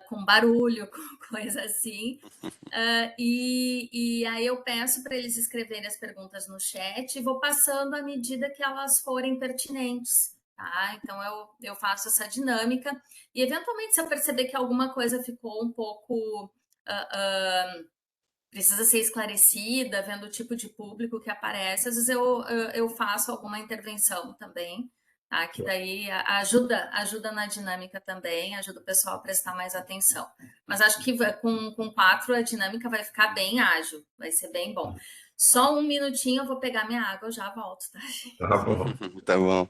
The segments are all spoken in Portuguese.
com barulho, com coisa assim. E aí eu peço para eles escreverem as perguntas no chat e vou passando à medida que elas forem pertinentes. Tá? Então eu faço essa dinâmica e eventualmente se eu perceber que alguma coisa ficou um pouco precisa ser esclarecida, vendo o tipo de público que aparece, às vezes eu faço alguma intervenção também, tá? Que daí ajuda na dinâmica também, ajuda o pessoal a prestar mais atenção. Mas acho que com 4 a dinâmica vai ficar bem ágil, vai ser bem bom. Só um minutinho, eu vou pegar minha água, eu já volto, tá, gente? Tá bom. Tá bom.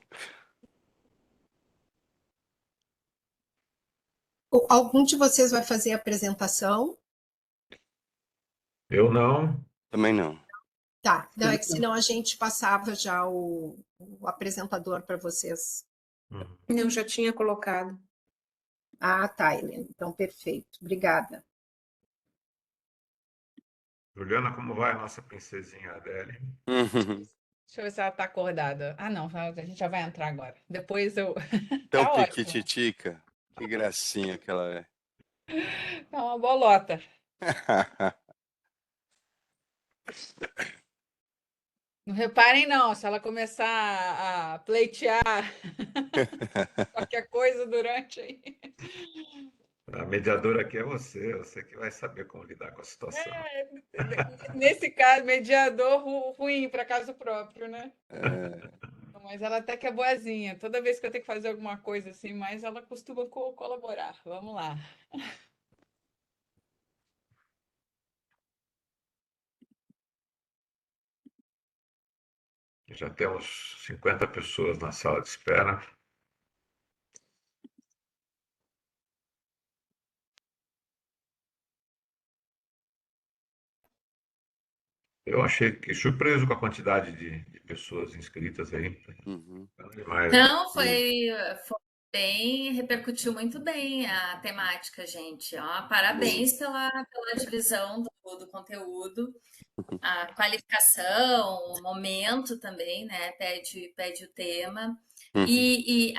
Algum de vocês vai fazer a apresentação? Eu não. Também não. Tá, não, é que senão a gente passava já o apresentador para vocês. Eu já tinha colocado. Ah, tá, Helena. Então, perfeito. Obrigada. Juliana, como vai a nossa princesinha Adele? Deixa eu ver se ela tá acordada. Ah, não, a gente já vai entrar agora. Depois eu. Tão Tá ótimo. piquititica. Que gracinha que ela é. Tá uma bolota. Não reparem, não, se ela começar a pleitear qualquer coisa durante aí. A mediadora aqui é você que vai saber como lidar com a situação. Nesse caso, mediador ruim para caso próprio, né? É. Mas ela até que é boazinha. Toda vez que eu tenho que fazer alguma coisa assim, mas ela costuma colaborar. Vamos lá. Já temos 50 pessoas na sala de espera. Eu achei que surpreso com a quantidade de pessoas inscritas aí. Uhum. Demais, Não, foi bem, repercutiu muito bem a temática, gente. Ó, parabéns pela divisão do conteúdo, a qualificação, o momento também, né? Pede o tema. E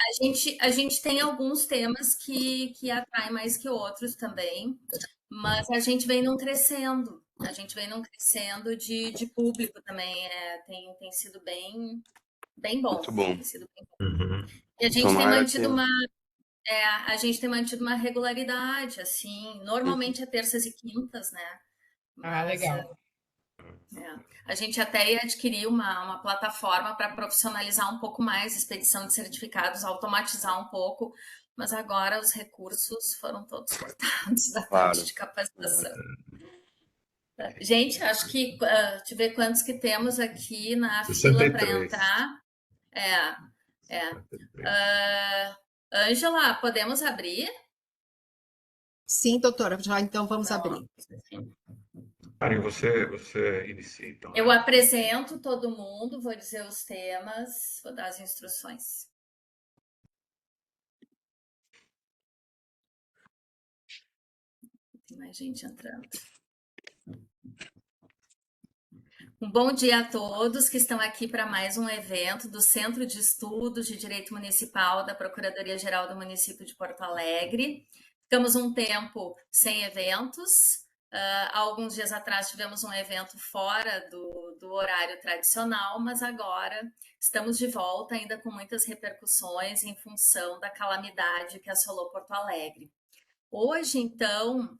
a gente tem alguns temas que atraem mais que outros também, mas a gente vem num crescendo. A gente vem num crescendo de público também. Tem sido bem bom. Muito bom. Tem sido bem bom. Uhum. E a gente Tomara a gente tem mantido uma regularidade, assim, normalmente é terças e quintas, né? Ah, Mas, legal. a gente até ia adquirir uma plataforma para profissionalizar um pouco mais a expedição de certificados, automatizar um pouco, mas agora os recursos foram todos cortados da parte de capacitação. Gente, acho que deixa eu ver quantos que temos aqui na fila para 63. entrar. Ângela, podemos abrir? Sim, doutora, já então vamos abrir. Karen, você inicia então. Eu apresento todo mundo, vou dizer os temas, vou dar as instruções. Tem mais gente entrando. Um bom dia a todos que estão aqui para mais um evento do Centro de Estudos de Direito Municipal da Procuradoria-Geral do Município de Porto Alegre. Ficamos um tempo sem eventos. Há alguns dias atrás tivemos um evento fora do horário tradicional, mas agora estamos de volta, ainda com muitas repercussões em função da calamidade que assolou Porto Alegre. Hoje, então,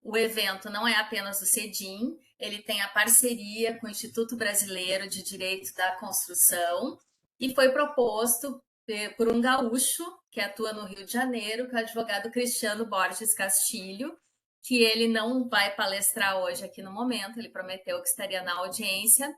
o evento não é apenas do CEDIM, ele tem a parceria com o Instituto Brasileiro de Direito da Construção e foi proposto por um gaúcho que atua no Rio de Janeiro, que é o advogado Cristiano Borges Castilho, que ele não vai palestrar hoje aqui no momento, ele prometeu que estaria na audiência,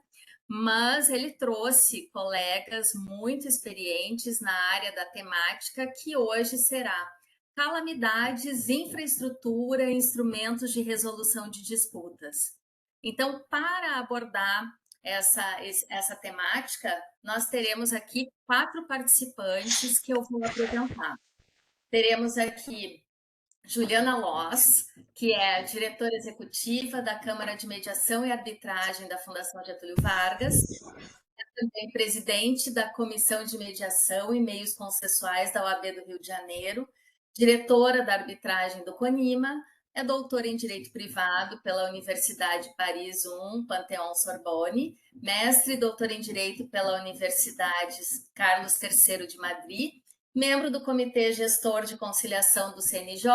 mas ele trouxe colegas muito experientes na área da temática, que hoje será calamidades, infraestrutura, instrumentos de resolução de disputas. Então, para abordar essa temática, nós teremos aqui 4 participantes que eu vou apresentar. Teremos aqui Juliana Loss, que é diretora executiva da Câmara de Mediação e Arbitragem da Fundação Getúlio Vargas, é também presidente da Comissão de Mediação e Meios Processuais da OAB do Rio de Janeiro, diretora da arbitragem do CONIMA, é doutora em Direito Privado pela Universidade Paris I, Panthéon-Sorbonne, mestre e doutora em Direito pela Universidade Carlos III de Madrid, membro do Comitê Gestor de Conciliação do CNJ,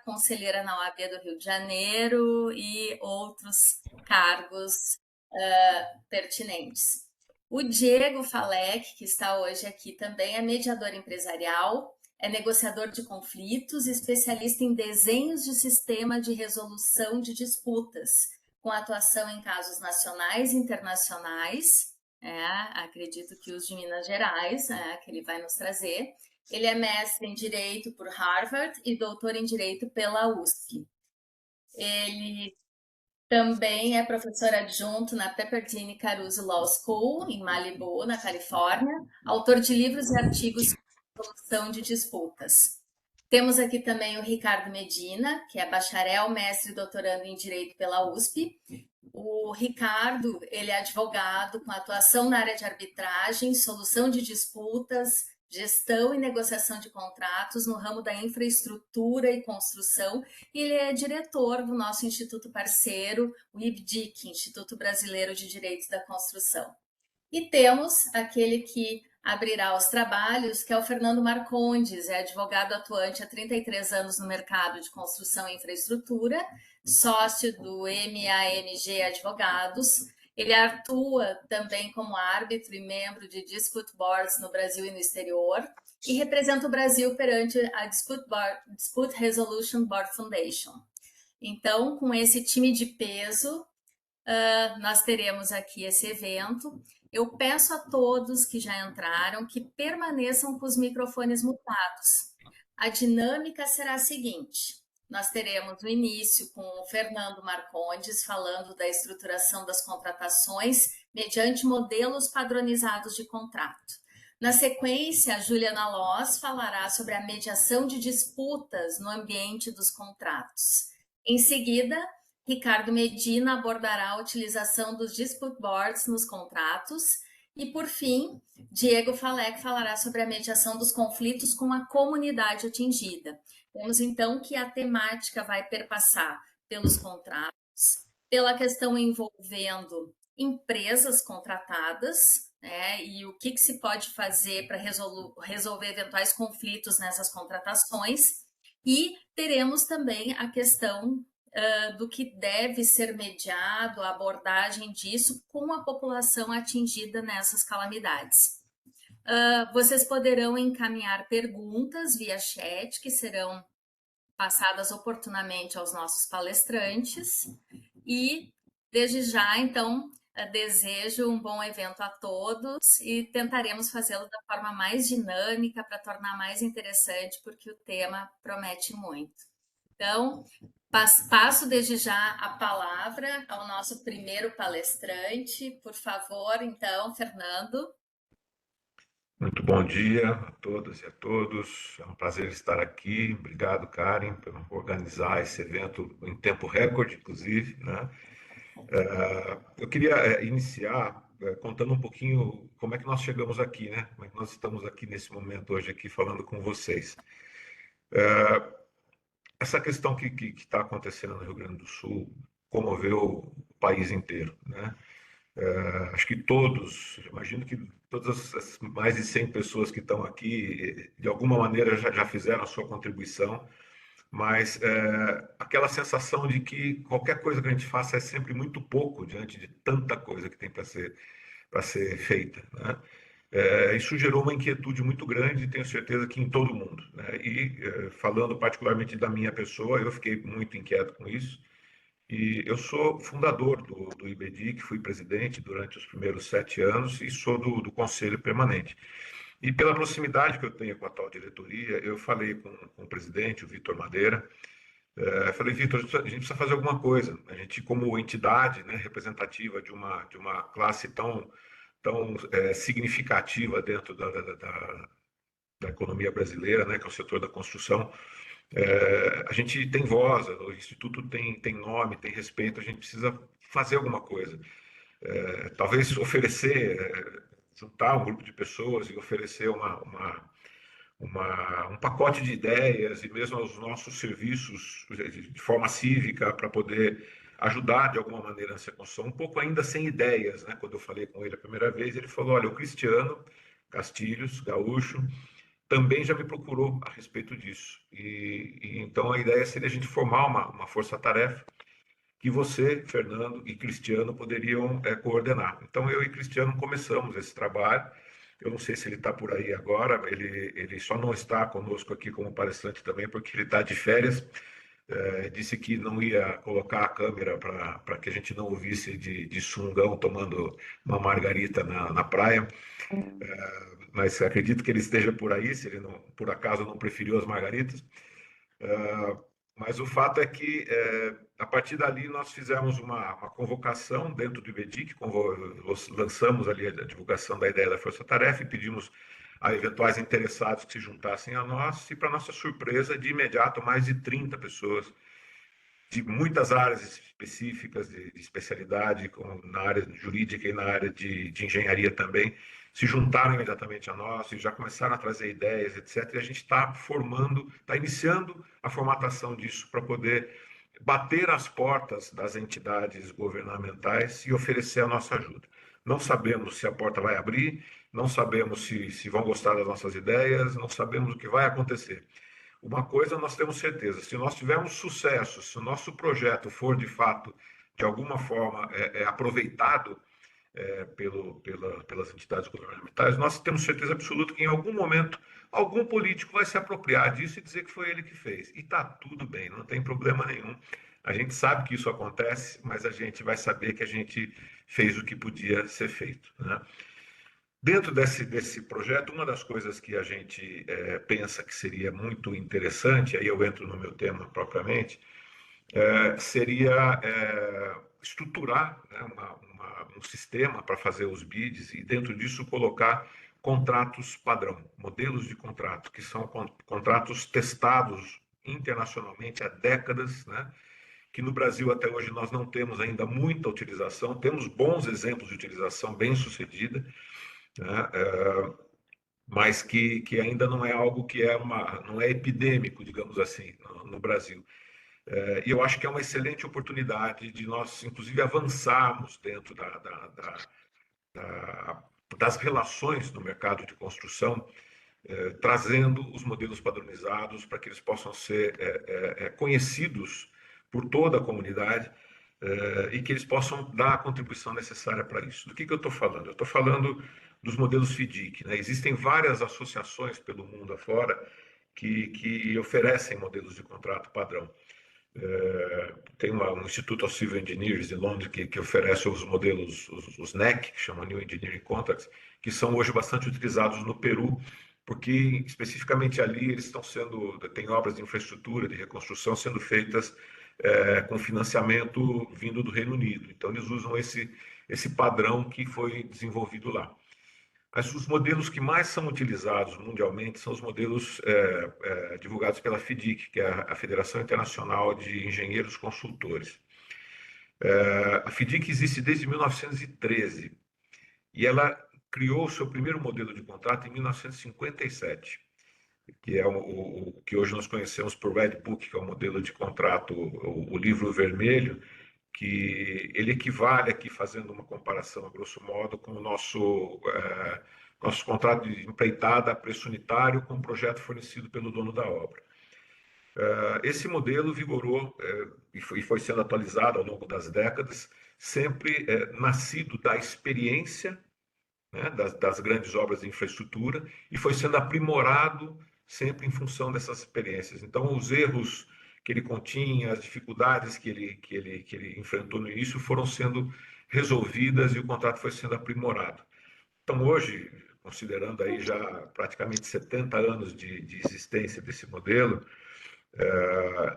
conselheira na OAB do Rio de Janeiro e outros cargos pertinentes. O Diego Falec, que está hoje aqui também, é mediador empresarial, é negociador de conflitos, especialista em desenhos de sistema de resolução de disputas, com atuação em casos nacionais e internacionais. Acredito que os de Minas Gerais, que ele vai nos trazer. Ele é mestre em Direito por Harvard e doutor em Direito pela USP. Ele também é professor adjunto na Pepperdine Caruso Law School, em Malibu, na Califórnia, autor de livros e artigos sobre resolução de disputas. Temos aqui também o Ricardo Medina, que é bacharel, mestre e doutorando em Direito pela USP. O Ricardo, ele é advogado com atuação na área de arbitragem, solução de disputas, gestão e negociação de contratos no ramo da infraestrutura e construção, e ele é diretor do nosso instituto parceiro, o IBDIC, Instituto Brasileiro de Direitos da Construção. E temos aquele que abrirá os trabalhos, que é o Fernando Marcondes, é advogado atuante há 33 anos no mercado de construção e infraestrutura, sócio do MAMG Advogados. Ele atua também como árbitro e membro de Dispute Boards no Brasil e no exterior e representa o Brasil perante a Dispute Resolution Board Foundation. Então, com esse time de peso, nós teremos aqui esse evento. Eu peço a todos que já entraram que permaneçam com os microfones mutados. A dinâmica será a seguinte: nós teremos o início com o Fernando Marcondes falando da estruturação das contratações mediante modelos padronizados de contrato. Na sequência, a Juliana Loss falará sobre a mediação de disputas no ambiente dos contratos. Em seguida, Ricardo Medina abordará a utilização dos dispute boards nos contratos. E, por fim, Diego Falec falará sobre a mediação dos conflitos com a comunidade atingida. Vemos, então, que a temática vai perpassar pelos contratos, pela questão envolvendo empresas contratadas, e o que se pode fazer para resolver eventuais conflitos nessas contratações, e teremos também a questão do que deve ser mediado, a abordagem disso com a população atingida nessas calamidades. Vocês poderão encaminhar perguntas via chat, que serão passadas oportunamente aos nossos palestrantes. E, desde já, então, desejo um bom evento a todos e tentaremos fazê-lo da forma mais dinâmica para tornar mais interessante, porque o tema promete muito. Então, passo desde já a palavra ao nosso primeiro palestrante. Por favor, então, Fernando. Muito bom dia a todas e a todos. É um prazer estar aqui. Obrigado, Karen, por organizar esse evento em tempo recorde, inclusive, né? Eu queria iniciar contando um pouquinho como é que nós chegamos aqui, né? Como é que nós estamos aqui nesse momento hoje aqui falando com vocês. Essa questão que está acontecendo no Rio Grande do Sul comoveu o país inteiro, né? Acho que todos, imagino que todas as mais de 100 pessoas que estão aqui, de alguma maneira já fizeram a sua contribuição, mas aquela sensação de que qualquer coisa que a gente faça é sempre muito pouco diante de tanta coisa que tem para ser feita, né? Isso gerou uma inquietude muito grande, tenho certeza que em todo mundo, né? E falando particularmente da minha pessoa, eu fiquei muito inquieto com isso. E eu sou fundador do IBDIC, fui presidente durante os primeiros 7 anos e sou do Conselho Permanente. E pela proximidade que eu tenho com a atual diretoria, eu falei com o presidente, o Vitor Madeira, falei, Vitor, a gente precisa fazer alguma coisa. A gente, como entidade, né, representativa de uma classe tão significativa dentro da economia brasileira, né, que é o setor da construção, a gente tem voz, o Instituto tem nome, tem respeito, a gente precisa fazer alguma coisa. Talvez oferecer, juntar um grupo de pessoas e oferecer um pacote de ideias e mesmo os nossos serviços de forma cívica para poder ajudar de alguma maneira nessa construção, um pouco ainda sem ideias, né? Quando eu falei com ele a primeira vez, ele falou: olha, o Cristiano Castilhos, gaúcho, também já me procurou a respeito disso. E então a ideia seria a gente formar uma força-tarefa que você, Fernando e Cristiano poderiam coordenar. Então eu e Cristiano começamos esse trabalho. Eu não sei se ele está por aí agora, ele só não está conosco aqui como palestrante também, porque ele está de férias. Disse que não ia colocar a câmera para que a gente não ouvisse de sungão tomando uma margarita na praia. Mas acredito que ele esteja por aí, se ele não, por acaso não preferiu as margaritas. Mas o fato é que, a partir dali, nós fizemos uma convocação dentro do IBEDIC, lançamos ali a divulgação da ideia da Força Tarefa e pedimos a eventuais interessados que se juntassem a nós, e, para nossa surpresa, de imediato, mais de 30 pessoas de muitas áreas específicas, de especialidade, como na área jurídica e na área de engenharia também, se juntaram imediatamente a nós e já começaram a trazer ideias, etc. E a gente está iniciando a formatação disso para poder bater as portas das entidades governamentais e oferecer a nossa ajuda. Não sabemos se a porta vai abrir, não sabemos se vão gostar das nossas ideias, não sabemos o que vai acontecer. Uma coisa nós temos certeza: se nós tivermos sucesso, se o nosso projeto for de fato, de alguma forma, aproveitado pelas entidades governamentais, nós temos certeza absoluta que em algum momento algum político vai se apropriar disso e dizer que foi ele que fez. E está tudo bem, não tem problema nenhum. A gente sabe que isso acontece, mas a gente vai saber que a gente fez o que podia ser feito, né? Dentro desse projeto, uma das coisas que a gente pensa que seria muito interessante, aí eu entro no meu tema propriamente, seria estruturar, né, um sistema para fazer os bids e dentro disso colocar contratos padrão, modelos de contrato, que são contratos testados internacionalmente há décadas, né, que no Brasil até hoje nós não temos ainda muita utilização, temos bons exemplos de utilização bem-sucedida, né, mas que ainda não é algo que não é epidêmico, digamos assim, no Brasil. E eu acho que é uma excelente oportunidade de nós, inclusive, avançarmos dentro das relações no mercado de construção, trazendo os modelos padronizados para que eles possam ser conhecidos por toda a comunidade, e que eles possam dar a contribuição necessária para isso. Do que eu estou falando? Eu estou falando dos modelos FDIC, né? Existem várias associações pelo mundo afora que oferecem modelos de contrato padrão. Tem um Instituto of Civil Engineers de Londres que oferece os modelos, os NEC, que chamam New Engineering Contracts, que são hoje bastante utilizados no Peru, porque especificamente ali eles tem obras de infraestrutura, de reconstrução sendo feitas com financiamento vindo do Reino Unido. Então eles usam esse padrão que foi desenvolvido lá. Mas os modelos que mais são utilizados mundialmente são os modelos divulgados pela FDIC, que é a Federação Internacional de Engenheiros Consultores. A FDIC existe desde 1913 e ela criou o seu primeiro modelo de contrato em 1957, que é o que hoje nós conhecemos por Red Book, que é o modelo de contrato, o livro vermelho, que ele equivale aqui, fazendo uma comparação a grosso modo, com o nosso contrato de empreitada a preço unitário com o projeto fornecido pelo dono da obra. Esse modelo vigorou e foi sendo atualizado ao longo das décadas, sempre nascido da experiência, né, das grandes obras de infraestrutura, e foi sendo aprimorado sempre em função dessas experiências. Então, os erros que ele continha, as dificuldades que ele enfrentou no início foram sendo resolvidas e o contrato foi sendo aprimorado. Então, hoje, considerando aí já praticamente 70 anos de existência desse modelo,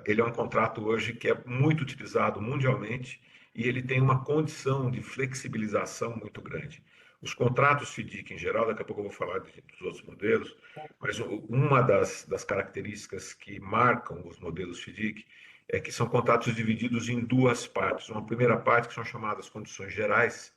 ele é um contrato hoje que é muito utilizado mundialmente e ele tem uma condição de flexibilização muito grande. Os contratos FDIC em geral, daqui a pouco eu vou falar dos outros modelos, mas uma das características que marcam os modelos FDIC é que são contratos divididos em duas partes. Uma primeira parte, que são chamadas condições gerais,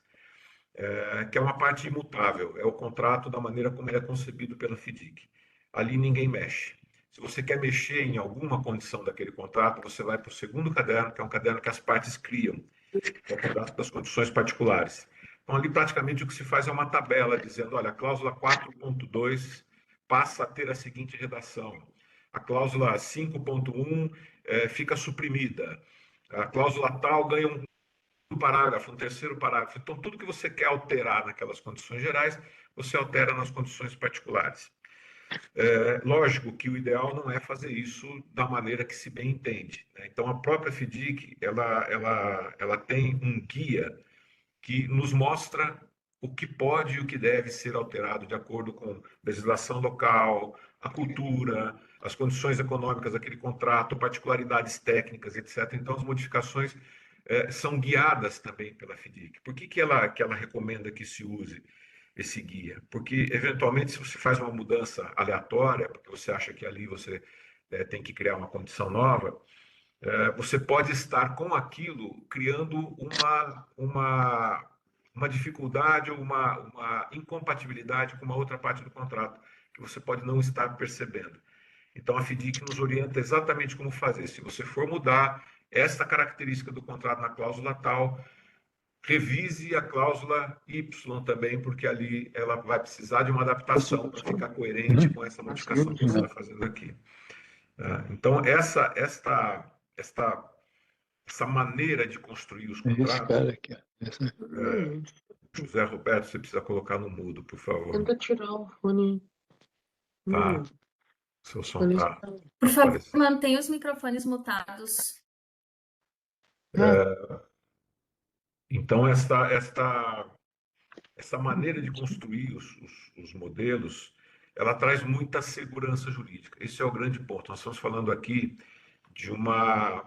que é uma parte imutável, é o contrato da maneira como ele é concebido pela FDIC. ali ninguém mexe. Se você quer mexer em alguma condição daquele contrato, você vai para o segundo caderno, que é um caderno que as partes criam, que é o contrato das condições particulares. Então, ali praticamente o que se faz é uma tabela dizendo, olha, a cláusula 4.2 passa a ter a seguinte redação. A cláusula 5.1 fica suprimida. A cláusula tal ganha um parágrafo, um terceiro parágrafo. Então, tudo que você quer alterar naquelas condições gerais, você altera nas condições particulares. Lógico que o ideal não é fazer isso da maneira que se bem entende, né? Então, a própria FDIC, ela tem um guia que nos mostra o que pode e o que deve ser alterado de acordo com legislação local, a cultura, as condições econômicas daquele contrato, particularidades técnicas, etc. Então, as modificações são guiadas também pela FDIC. Por que ela recomenda que se use esse guia? Porque, eventualmente, se você faz uma mudança aleatória, porque você acha que ali você tem que criar uma condição nova, você pode estar com aquilo criando uma dificuldade ou uma incompatibilidade com uma outra parte do contrato, que você pode não estar percebendo. Então, a FDIC nos orienta exatamente como fazer. Se você for mudar esta característica do contrato na cláusula tal, revise a cláusula Y também, porque ali ela vai precisar de uma adaptação para ficar coerente com essa modificação que você está fazendo aqui. Então, essa maneira de construir os contratos, José Roberto, você precisa colocar no mudo, por favor. Tenta tirar o fone. Tá. Seu som está Por favor, aparecendo. mantenha os microfones mutados. Então, essa maneira de construir os modelos, ela traz muita segurança jurídica. Esse é o grande ponto. Nós estamos falando aqui de uma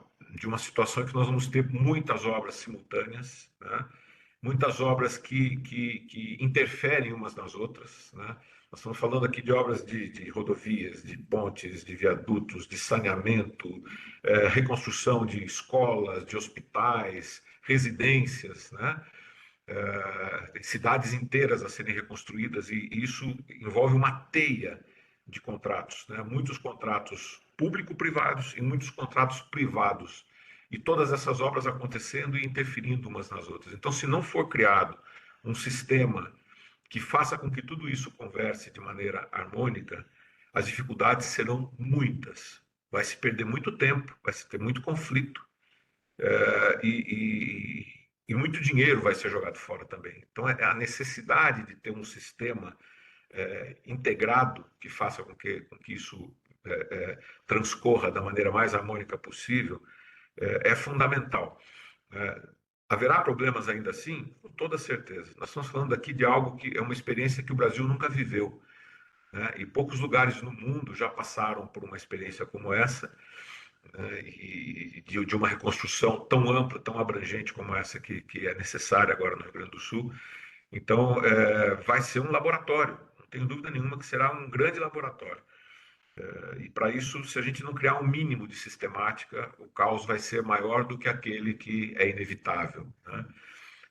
situação em que nós vamos ter muitas obras simultâneas, né? Muitas obras que interferem umas nas outras, né? Nós estamos falando aqui de obras de rodovias, de pontes, de viadutos, de saneamento, reconstrução de escolas, de hospitais, residências, né? Cidades inteiras a serem reconstruídas, e isso envolve uma teia de contratos, né? Muitos contratos público-privados e muitos contratos privados, e todas essas obras acontecendo e interferindo umas nas outras. Então, se não for criado um sistema que faça com que tudo isso converse de maneira harmônica, as dificuldades serão muitas. Vai se perder muito tempo, vai se ter muito conflito, e muito dinheiro vai ser jogado fora também. Então, a necessidade de ter um sistema integrado que faça com que isso transcorra da maneira mais harmônica possível é fundamental. Haverá problemas ainda assim? Com toda certeza. Nós estamos falando aqui de algo que é uma experiência que o Brasil nunca viveu, né? E poucos lugares no mundo já passaram por uma experiência como essa, né? E de uma reconstrução tão ampla, tão abrangente como essa que é necessária agora no Rio Grande do Sul. Então, vai ser um laboratório, não tenho dúvida nenhuma que será um grande laboratório. E para isso, se a gente não criar um mínimo de sistemática, o caos vai ser maior do que aquele que é inevitável, né?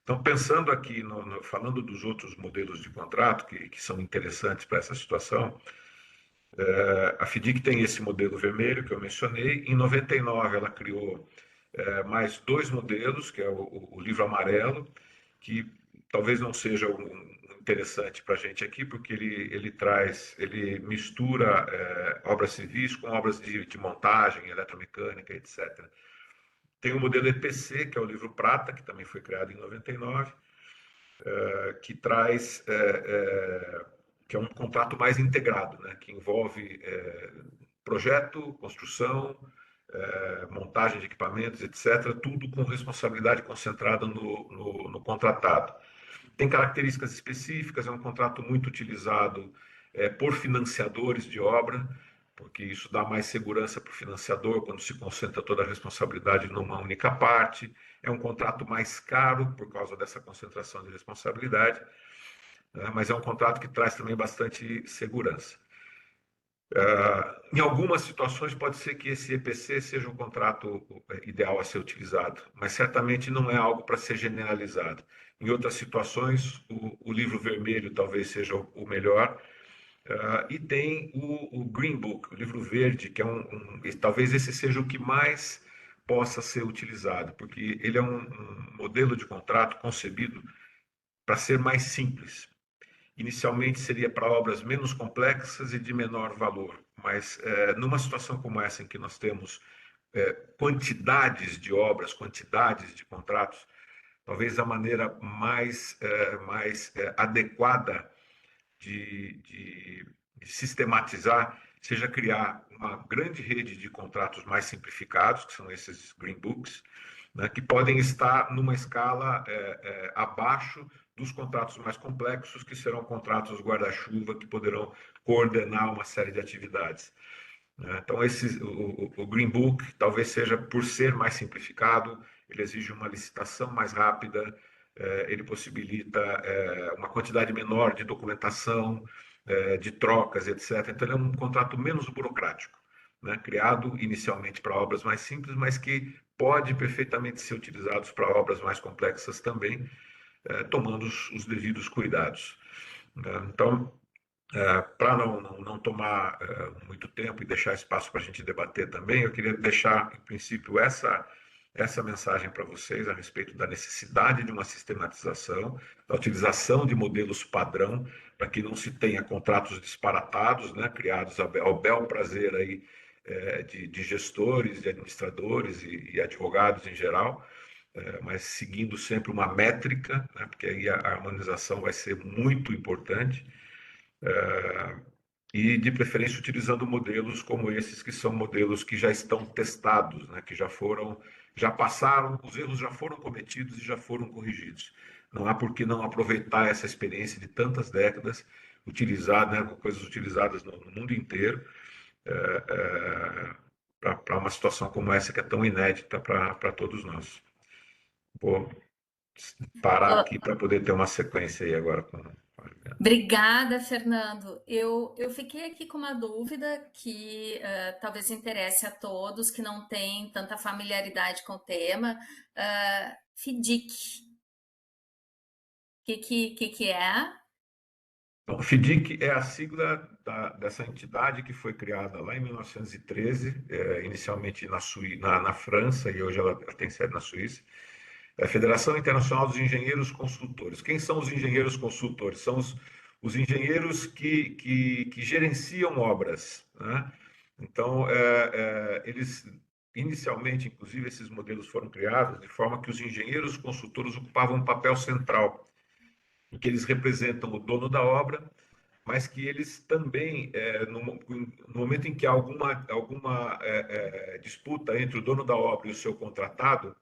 Então, pensando aqui, falando dos outros modelos de contrato que são interessantes para essa situação, a FDIC tem esse modelo vermelho que eu mencionei. Em 99, ela criou mais dois modelos, que é o livro amarelo, que talvez não seja interessante para a gente aqui, porque ele mistura obras civis com obras de montagem, eletromecânica, etc. Tem o modelo EPC, que é o livro prata, que também foi criado em 99, que traz, que é um contrato mais integrado, né, que envolve projeto, construção, montagem de equipamentos, etc., tudo com responsabilidade concentrada no contratado. Tem características específicas, é um contrato muito utilizado por financiadores de obra, porque isso dá mais segurança para o financiador quando se concentra toda a responsabilidade numa única parte. É um contrato mais caro por causa dessa concentração de responsabilidade, né? Mas é um contrato que traz também bastante segurança. Em algumas situações pode ser que esse EPC seja o contrato ideal a ser utilizado, mas certamente não é algo para ser generalizado. Em outras situações, o livro vermelho talvez seja o melhor, E tem o Green Book, o livro verde, que é talvez esse seja o que mais possa ser utilizado, porque ele é um modelo de contrato concebido para ser mais simples. Inicialmente seria para obras menos complexas e de menor valor, mas numa situação como essa em que nós temos quantidades de obras, quantidades de contratos, talvez a maneira mais adequada de sistematizar seja criar uma grande rede de contratos mais simplificados, que são esses Green Books, né, que podem estar numa escala abaixo dos contratos mais complexos, que serão contratos guarda-chuva, que poderão coordenar uma série de atividades. Então, o Green Book talvez seja, por ser mais simplificado, ele exige uma licitação mais rápida, ele possibilita uma quantidade menor de documentação, de trocas, etc. Então, ele é um contrato menos burocrático, né? Criado inicialmente para obras mais simples, mas que pode perfeitamente ser utilizado para obras mais complexas também, tomando os devidos cuidados. Então, para não tomar muito tempo e deixar espaço para a gente debater também, eu queria deixar, em princípio, essa mensagem para vocês a respeito da necessidade de uma sistematização, da utilização de modelos padrão, para que não se tenha contratos disparatados, né, criados ao bel prazer aí, de gestores, de administradores e advogados em geral, mas seguindo sempre uma métrica, né, porque aí a harmonização vai ser muito importante, e de preferência utilizando modelos como esses, que são modelos que já estão testados, né, que já passaram, os erros já foram cometidos e já foram corrigidos. Não há por que não aproveitar essa experiência de tantas décadas, utilizar, né, coisas utilizadas no mundo inteiro, para uma situação como essa que é tão inédita para todos nós. Vou parar aqui para poder ter uma sequência aí agora com a Juliana. Obrigada, Fernando. Eu fiquei aqui com uma dúvida que talvez interesse a todos que não têm tanta familiaridade com o tema. FDIC. O que é? Então, o FDIC é a sigla dessa entidade que foi criada lá em 1913, inicialmente na França, e hoje ela tem sede na Suíça. É a Federação Internacional dos Engenheiros Consultores. Quem são os engenheiros consultores? São os engenheiros que gerenciam obras, né? Então, eles, inicialmente, inclusive, esses modelos foram criados de forma que os engenheiros consultores ocupavam um papel central, em que eles representam o dono da obra, mas que eles também, no momento em que há alguma disputa entre o dono da obra e o seu contratado,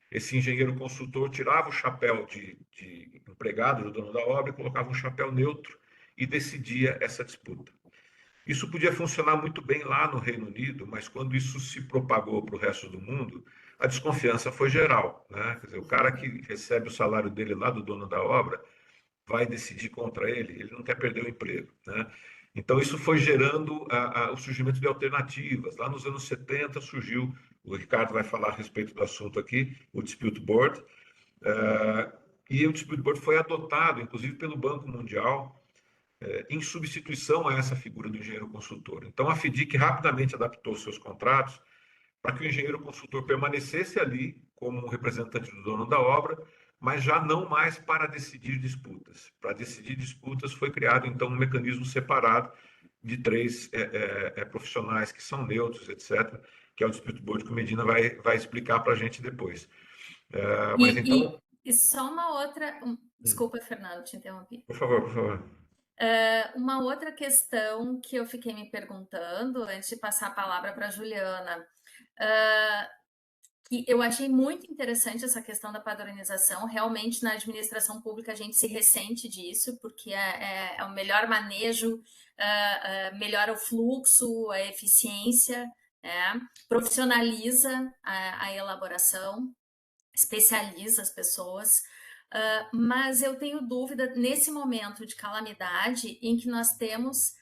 esse engenheiro consultor tirava o chapéu de empregado do dono da obra e colocava um chapéu neutro e decidia essa disputa. Isso podia funcionar muito bem lá no Reino Unido, mas quando isso se propagou para o resto do mundo, a desconfiança foi geral, né? Quer dizer, o cara que recebe o salário dele lá do dono da obra vai decidir contra ele não quer perder o emprego, né? Então, isso foi gerando o surgimento de alternativas. Lá nos anos 70 surgiu, o Ricardo vai falar a respeito do assunto aqui, o Dispute Board, e o Dispute Board foi adotado, inclusive, pelo Banco Mundial, em substituição a essa figura do engenheiro consultor. Então, a FDIC rapidamente adaptou seus contratos para que o engenheiro consultor permanecesse ali como representante do dono da obra, mas já não mais para decidir disputas. Para decidir disputas foi criado, então, um mecanismo separado de três profissionais que são neutros, etc., que é o Dispute Board, que o Medina vai explicar para a gente depois. Mas então... E só uma outra... Desculpa, Fernando, te interrompi. Por favor, por favor. Uma outra questão que eu fiquei me perguntando, antes de passar a palavra para a Juliana, que eu achei muito interessante essa questão da padronização. Realmente, na administração pública, a gente se ressente disso, porque é o melhor manejo, melhora o fluxo, a eficiência, profissionaliza a elaboração, especializa as pessoas. Mas eu tenho dúvida nesse momento de calamidade em que nós temos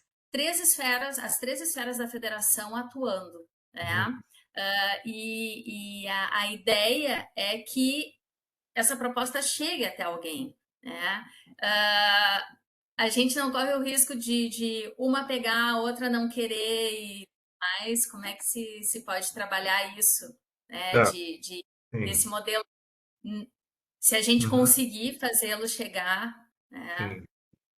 as três esferas da federação atuando, né? E a ideia é que essa proposta chegue até alguém, né? a gente não corre o risco de uma pegar, a outra não querer e mais. Como é que se pode trabalhar isso, né? Ah, sim. Desse modelo, se a gente Uhum, conseguir fazê-lo chegar, né, sim.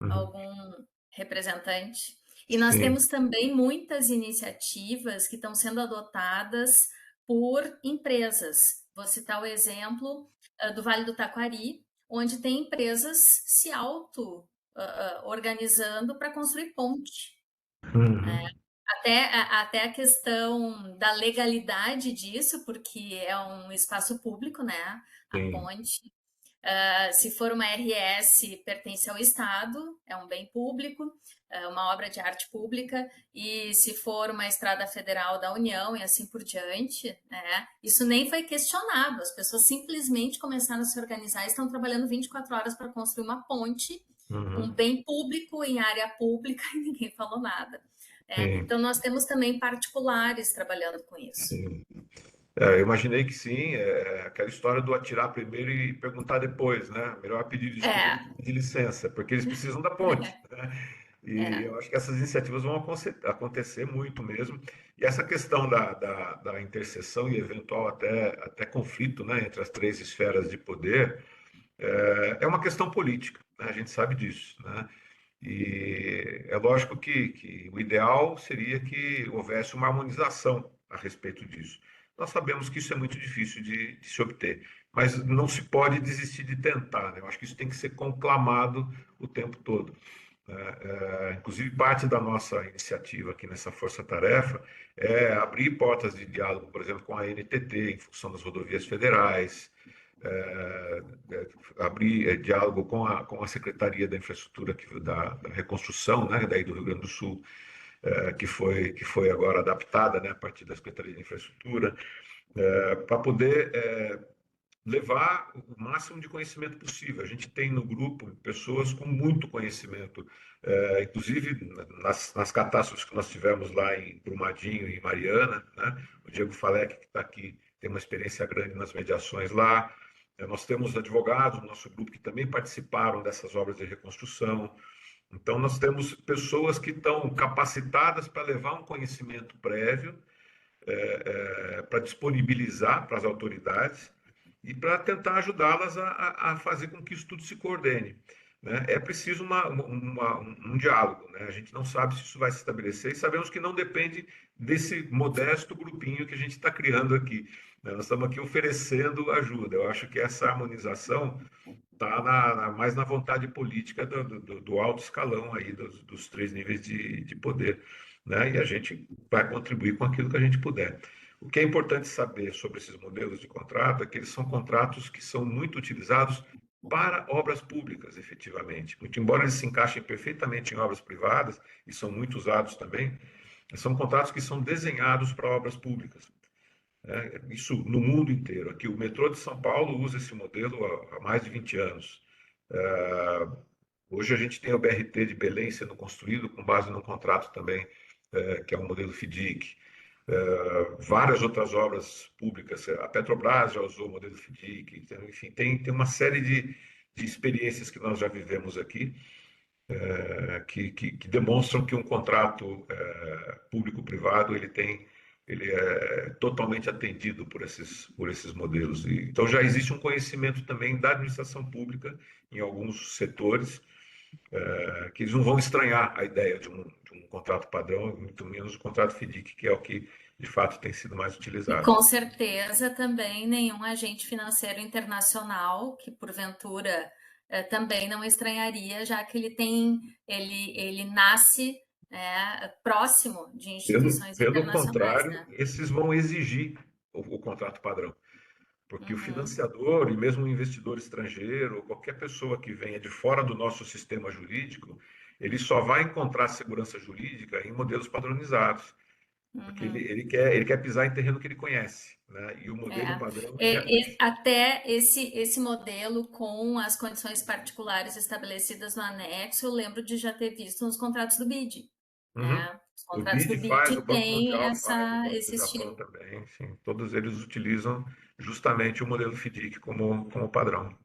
a Uhum, algum representante. E nós sim. temos também muitas iniciativas que estão sendo adotadas por empresas. Vou citar o exemplo do Vale do Taquari, onde tem empresas se auto organizando para construir ponte. Uhum, Até a questão da legalidade disso, porque é um espaço público, né? A sim. ponte. Se for uma RS, pertence ao Estado, é um bem público, é uma obra de arte pública, e se for uma estrada federal da União e assim por diante, né? Isso nem foi questionado, as pessoas simplesmente começaram a se organizar e estão trabalhando 24 horas para construir uma ponte, um Uhum, bem público em área pública e ninguém falou nada. sim. Então, nós temos também particulares trabalhando com isso. Sim. Eu imaginei que sim, aquela história do atirar primeiro e perguntar depois, né? Melhor pedir desculpa do É, que pedir licença, porque eles precisam da ponte, né? E é. eu acho que essas iniciativas vão acontecer muito mesmo. E essa questão da interseção e eventual até conflito, né, entre as três esferas de poder é uma questão política, né? A gente sabe disso, né? E é lógico que o ideal seria que houvesse uma harmonização a respeito disso. Nós sabemos que isso é muito difícil de se obter, mas não se pode desistir de tentar, né? Eu acho que isso tem que ser conclamado o tempo todo, né? Inclusive, parte da nossa iniciativa aqui nessa força-tarefa é abrir portas de diálogo, por exemplo, com a NTT, em função das rodovias federais, é, abrir diálogo com a Secretaria da Infraestrutura, da Reconstrução, né, daí do Rio Grande do Sul, que foi agora adaptada, né, a partir da Secretaria de Infraestrutura, para poder levar o máximo de conhecimento possível. A gente tem no grupo pessoas com muito conhecimento, inclusive nas catástrofes que nós tivemos lá em Brumadinho e Mariana, né? O Diego Falec, que está aqui, tem uma experiência grande nas mediações lá. Nós temos advogados no nosso grupo que também participaram dessas obras de reconstrução. Então, nós temos pessoas que estão capacitadas para levar um conhecimento prévio, para disponibilizar para as autoridades e para tentar ajudá-las a fazer com que isso tudo se coordene, né? É preciso um diálogo, né? A gente não sabe se isso vai se estabelecer e sabemos que não depende desse modesto grupinho que a gente está criando aqui, né? Nós estamos aqui oferecendo ajuda. Eu acho que essa harmonização está mais na vontade política do alto escalão aí, dos três níveis de poder, né? E a gente vai contribuir com aquilo que a gente puder. O que é importante saber sobre esses modelos de contrato é que eles são contratos que são muito utilizados para obras públicas, efetivamente. Muito embora eles se encaixem perfeitamente em obras privadas, e são muito usados também, são contratos que são desenhados para obras públicas, né? Isso no mundo inteiro. Aqui, o metrô de São Paulo usa esse modelo há mais de 20 anos. Hoje a gente tem o BRT de Belém sendo construído com base num contrato também, que é um modelo FDIC. Várias outras obras públicas, a Petrobras já usou o modelo FDIC, então, enfim, tem uma série de experiências que nós já vivemos aqui, que demonstram que um contrato público-privado ele é totalmente atendido por esses modelos. Então já existe um conhecimento também da administração pública em alguns setores, que eles não vão estranhar a ideia de um contrato padrão, muito menos o contrato FDIC, que é o que de fato tem sido mais E utilizado. com certeza também nenhum agente financeiro internacional que porventura também não estranharia, já que ele nasce próximo de instituições Pelo internacionais, contrário, né? esses vão exigir o contrato padrão. Porque o Uhum. financiador e mesmo o investidor estrangeiro, ou qualquer pessoa que venha de fora do nosso sistema jurídico, ele só vai encontrar segurança jurídica em modelos padronizados, porque ele, Uhum. ele quer, ele quer pisar em terreno que ele conhece, né? E o modelo padrão Até esse modelo com as condições particulares estabelecidas no anexo, eu lembro de já ter visto nos contratos do BID, Uhum. né? Os O contratos do BID faz, o BID Banco têm Mundial faz, o Banco do esse Japão estilo. também, enfim, todos eles utilizam justamente o modelo FDIC como padrão.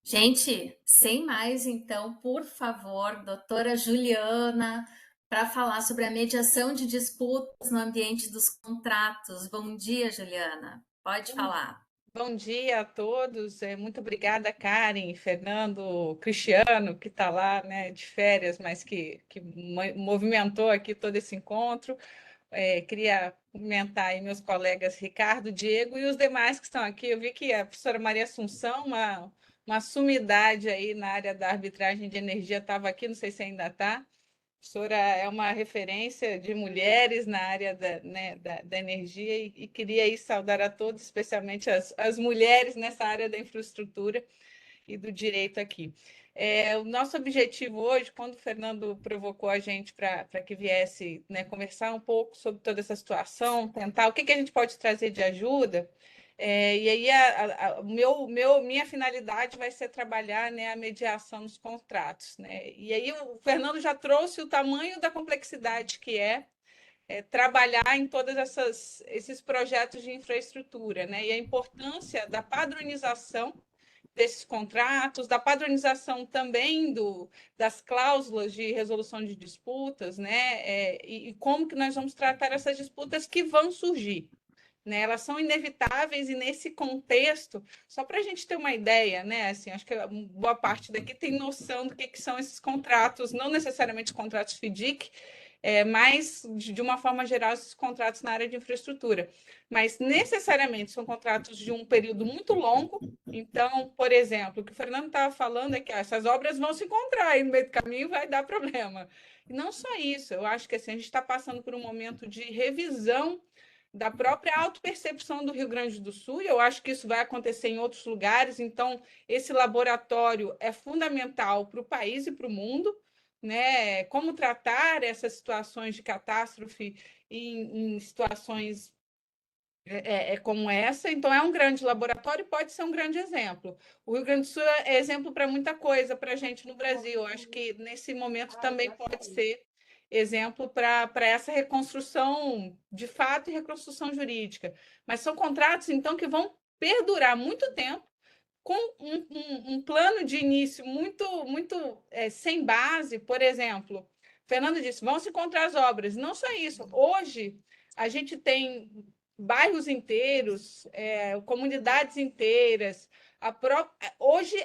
Gente, sem mais, então, por favor, doutora Juliana, para falar sobre a mediação de disputas no ambiente dos contratos. Bom dia, Juliana. Pode falar. Bom dia a todos. Muito obrigada, Karen, Fernando, Cristiano, que está lá, né, de férias, mas que movimentou aqui todo esse encontro. Queria cumprimentar aí meus colegas Ricardo, Diego e os demais que estão aqui. Eu vi que a professora Maria Assunção, uma sumidade aí na área da arbitragem de energia, estava aqui, não sei se ainda está. A professora é uma referência de mulheres na área da energia e queria aí saudar a todos, especialmente as mulheres nessa área da infraestrutura e do direito aqui. O nosso objetivo hoje, quando o Fernando provocou a gente para que viesse, né, conversar um pouco sobre toda essa situação, tentar o que a gente pode trazer de ajuda, e aí minha finalidade vai ser trabalhar, né, a mediação nos contratos, né? E aí o Fernando já trouxe o tamanho da complexidade que trabalhar em todos esses projetos de infraestrutura, né? E a importância da padronização desses contratos, da padronização também das cláusulas de resolução de disputas, né? E como que nós vamos tratar essas disputas que vão surgir. Né, elas são inevitáveis e nesse contexto, só para a gente ter uma ideia, né, assim, acho que boa parte daqui tem noção do que são esses contratos, não necessariamente contratos FDIC, mas de uma forma geral esses contratos na área de infraestrutura, mas necessariamente são contratos de um período muito longo. Então, por exemplo, o que o Fernando estava falando é que essas obras vão se encontrar e no meio do caminho vai dar problema. E não só isso, eu acho que assim, a gente está passando por um momento de revisão da própria autopercepção do Rio Grande do Sul, e eu acho que isso vai acontecer em outros lugares, então esse laboratório é fundamental para o país e para o mundo, né? Como tratar essas situações de catástrofe em situações como essa, então é um grande laboratório e pode ser um grande exemplo. O Rio Grande do Sul é exemplo para muita coisa para a gente no Brasil, eu acho que nesse momento também pode ser exemplo para essa reconstrução de fato e reconstrução jurídica. Mas são contratos, então, que vão perdurar muito tempo, com um plano de início muito sem base. Por exemplo, Fernando disse, vão se encontrar as obras. Não só isso, hoje a gente tem bairros inteiros, comunidades inteiras. Hoje,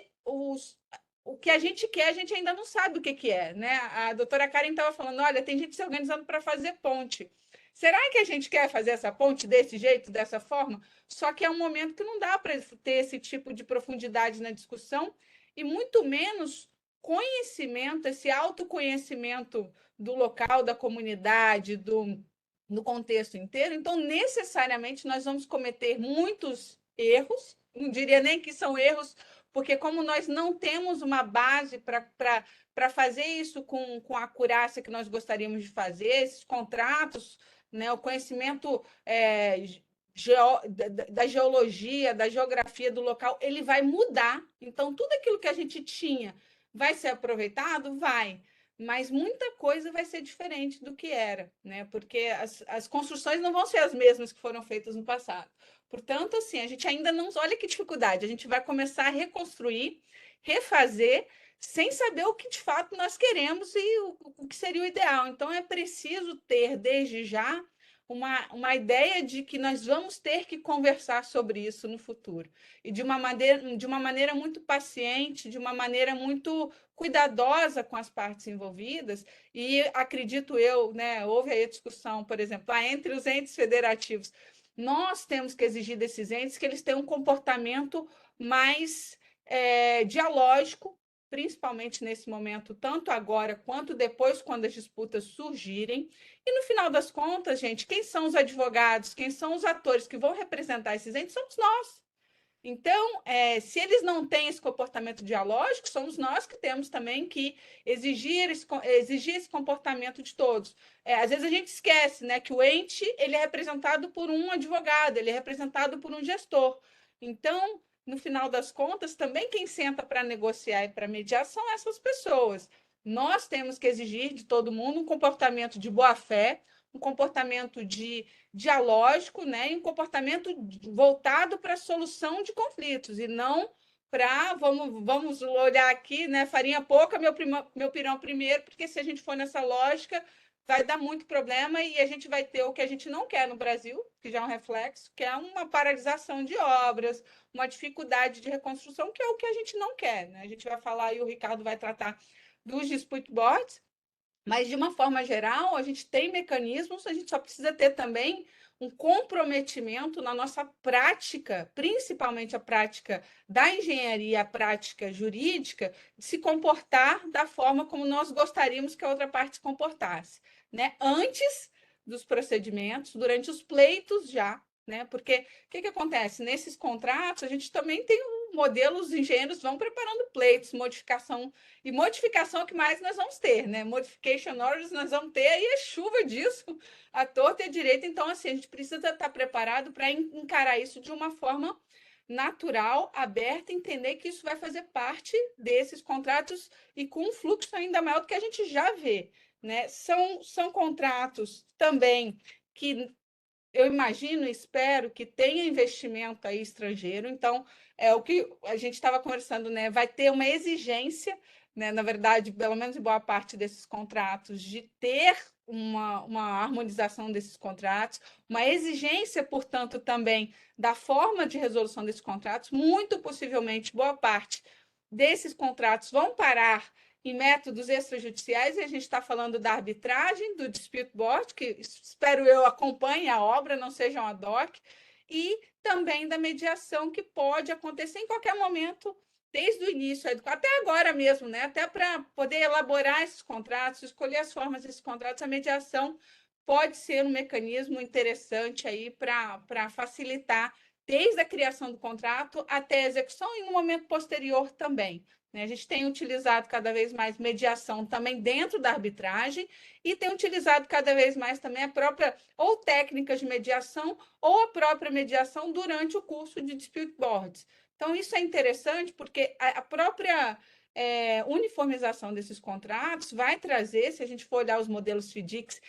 o que a gente quer, a gente ainda não sabe o que é, né? A doutora Karen estava falando, olha, tem gente se organizando para fazer ponte. Será que a gente quer fazer essa ponte desse jeito, dessa forma? Só que é um momento que não dá para ter esse tipo de profundidade na discussão e muito menos conhecimento, esse autoconhecimento do local, da comunidade, do contexto inteiro. Então, necessariamente, nós vamos cometer muitos erros, não diria nem que são erros, porque como nós não temos uma base para fazer isso com a acurácia que nós gostaríamos de fazer, esses contratos, né, o conhecimento da geologia, da geografia do local, ele vai mudar. Então, tudo aquilo que a gente tinha vai ser aproveitado? Vai. Mas muita coisa vai ser diferente do que era, né? Porque as construções não vão ser as mesmas que foram feitas no passado. Portanto, assim, a gente ainda não... Olha que dificuldade. A gente vai começar a reconstruir, refazer, sem saber o que de fato nós queremos e o que seria o ideal. Então, é preciso ter, desde já, uma ideia de que nós vamos ter que conversar sobre isso no futuro. E de uma maneira muito paciente, de uma maneira muito cuidadosa com as partes envolvidas. E acredito eu, né, houve aí a discussão, por exemplo, entre os entes federativos. Nós temos que exigir desses entes que eles tenham um comportamento mais dialógico, principalmente nesse momento, tanto agora quanto depois, quando as disputas surgirem. E, no final das contas, gente, quem são os advogados, quem são os atores que vão representar esses entes? Somos nós. Então, se eles não têm esse comportamento dialógico, somos nós que temos também que exigir esse comportamento de todos. Às vezes a gente esquece, né, que o ente ele é representado por um advogado, ele é representado por um gestor. Então, no final das contas, também quem senta para negociar e para mediar são essas pessoas. Nós temos que exigir de todo mundo um comportamento de boa-fé, um comportamento dialógico, né, e um comportamento voltado para a solução de conflitos, e não para, vamos olhar aqui, né? Farinha pouca, meu pirão primeiro, porque se a gente for nessa lógica, vai dar muito problema e a gente vai ter o que a gente não quer no Brasil, que já é um reflexo, que é uma paralisação de obras, uma dificuldade de reconstrução, que é o que a gente não quer, né? A gente vai falar e o Ricardo vai tratar dos dispute boards, mas de uma forma geral, a gente tem mecanismos, a gente só precisa ter também um comprometimento na nossa prática, principalmente a prática da engenharia, a prática jurídica, de se comportar da forma como nós gostaríamos que a outra parte se comportasse, né? Antes dos procedimentos, durante os pleitos já, né? Porque o que acontece? Nesses contratos, a gente também tem um modelo, os engenheiros vão preparando pleitos, modificação, e modificação é o que mais nós vamos ter, né? Modification orders nós vamos ter, aí é chuva disso, à torta e à direita. Então, assim, a gente precisa estar preparado para encarar isso de uma forma natural, aberta, entender que isso vai fazer parte desses contratos e com um fluxo ainda maior do que a gente já vê, né? São contratos também que eu imagino, espero que tenha investimento aí estrangeiro. Então, é o que a gente estava conversando, né? Vai ter uma exigência, né? Na verdade, pelo menos em boa parte desses contratos, de ter uma harmonização desses contratos, uma exigência, portanto, também da forma de resolução desses contratos. Muito possivelmente, boa parte desses contratos vão parar em métodos extrajudiciais, e a gente está falando da arbitragem, do dispute board, que espero eu acompanhe a obra, não seja um ad hoc, e também da mediação, que pode acontecer em qualquer momento, desde o início, até agora mesmo, né? Até para poder elaborar esses contratos, escolher as formas desses contratos, a mediação pode ser um mecanismo interessante aí para facilitar desde a criação do contrato até a execução e no momento posterior também. A gente tem utilizado cada vez mais mediação também dentro da arbitragem e tem utilizado cada vez mais também a própria, ou técnicas de mediação, ou a própria mediação durante o curso de dispute boards. Então, isso é interessante porque a própria uniformização desses contratos vai trazer, se a gente for olhar os modelos FDICs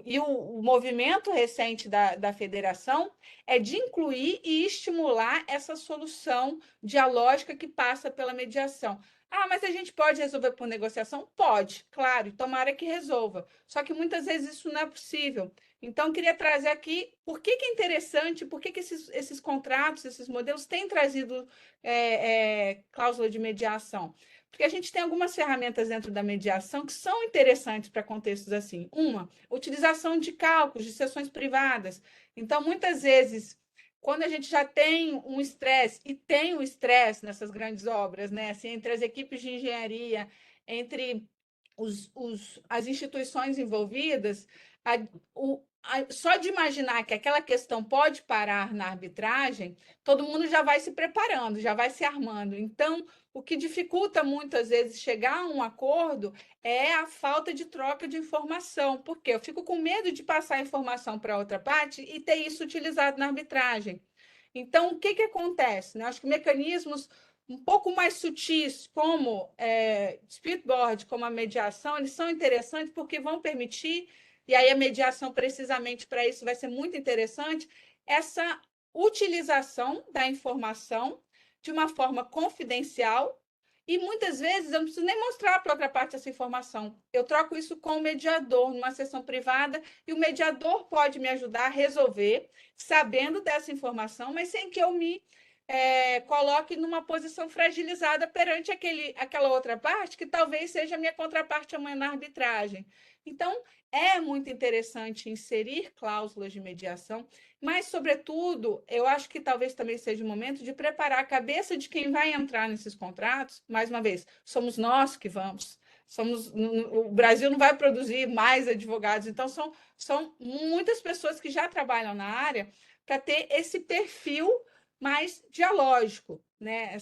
e o movimento recente da federação, é de incluir e estimular essa solução dialógica que passa pela mediação. Ah, mas a gente pode resolver por negociação? Pode, claro, e tomara que resolva. Só que muitas vezes isso não é possível. Então, queria trazer aqui por que é interessante, por que esses contratos, esses modelos têm trazido cláusula de mediação. Porque a gente tem algumas ferramentas dentro da mediação que são interessantes para contextos assim. Uma, utilização de cálculos, de sessões privadas. Então, muitas vezes, quando a gente já tem um estresse, e tem o estresse nessas grandes obras, né? Assim, entre as equipes de engenharia, entre as instituições envolvidas, só de imaginar que aquela questão pode parar na arbitragem, todo mundo já vai se preparando, já vai se armando. Então, o que dificulta muitas vezes chegar a um acordo é a falta de troca de informação, porque eu fico com medo de passar a informação para outra parte e ter isso utilizado na arbitragem. Então, o que acontece? Acho que mecanismos um pouco mais sutis, como dispute board, como a mediação, eles são interessantes porque vão permitir, e aí a mediação precisamente para isso vai ser muito interessante, essa utilização da informação de uma forma confidencial, e muitas vezes eu não preciso nem mostrar para outra parte essa informação. Eu troco isso com o mediador numa sessão privada, e o mediador pode me ajudar a resolver, sabendo dessa informação, mas sem que eu me coloque numa posição fragilizada perante aquela outra parte, que talvez seja a minha contraparte amanhã na arbitragem. Então, é muito interessante inserir cláusulas de mediação, mas, sobretudo, eu acho que talvez também seja o momento de preparar a cabeça de quem vai entrar nesses contratos. Mais uma vez, somos nós que vamos. O Brasil não vai produzir mais advogados, então são muitas pessoas que já trabalham na área para ter esse perfil mais dialógico, né?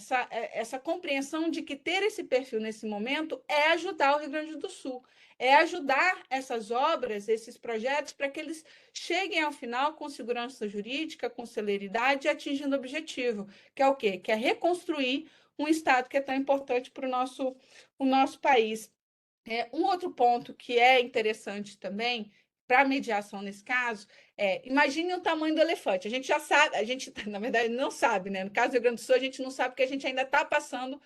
Essa compreensão de que ter esse perfil nesse momento é ajudar o Rio Grande do Sul, é ajudar essas obras, esses projetos, para que eles cheguem ao final com segurança jurídica, com celeridade, atingindo o objetivo, que é o quê? Que é reconstruir um Estado que é tão importante para o nosso país. Um outro ponto que é interessante também, para mediação nesse caso, imagine o tamanho do elefante. A gente já sabe, a gente, na verdade, não sabe, né? No caso do Rio Grande do Sul, a gente não sabe porque a gente ainda está passando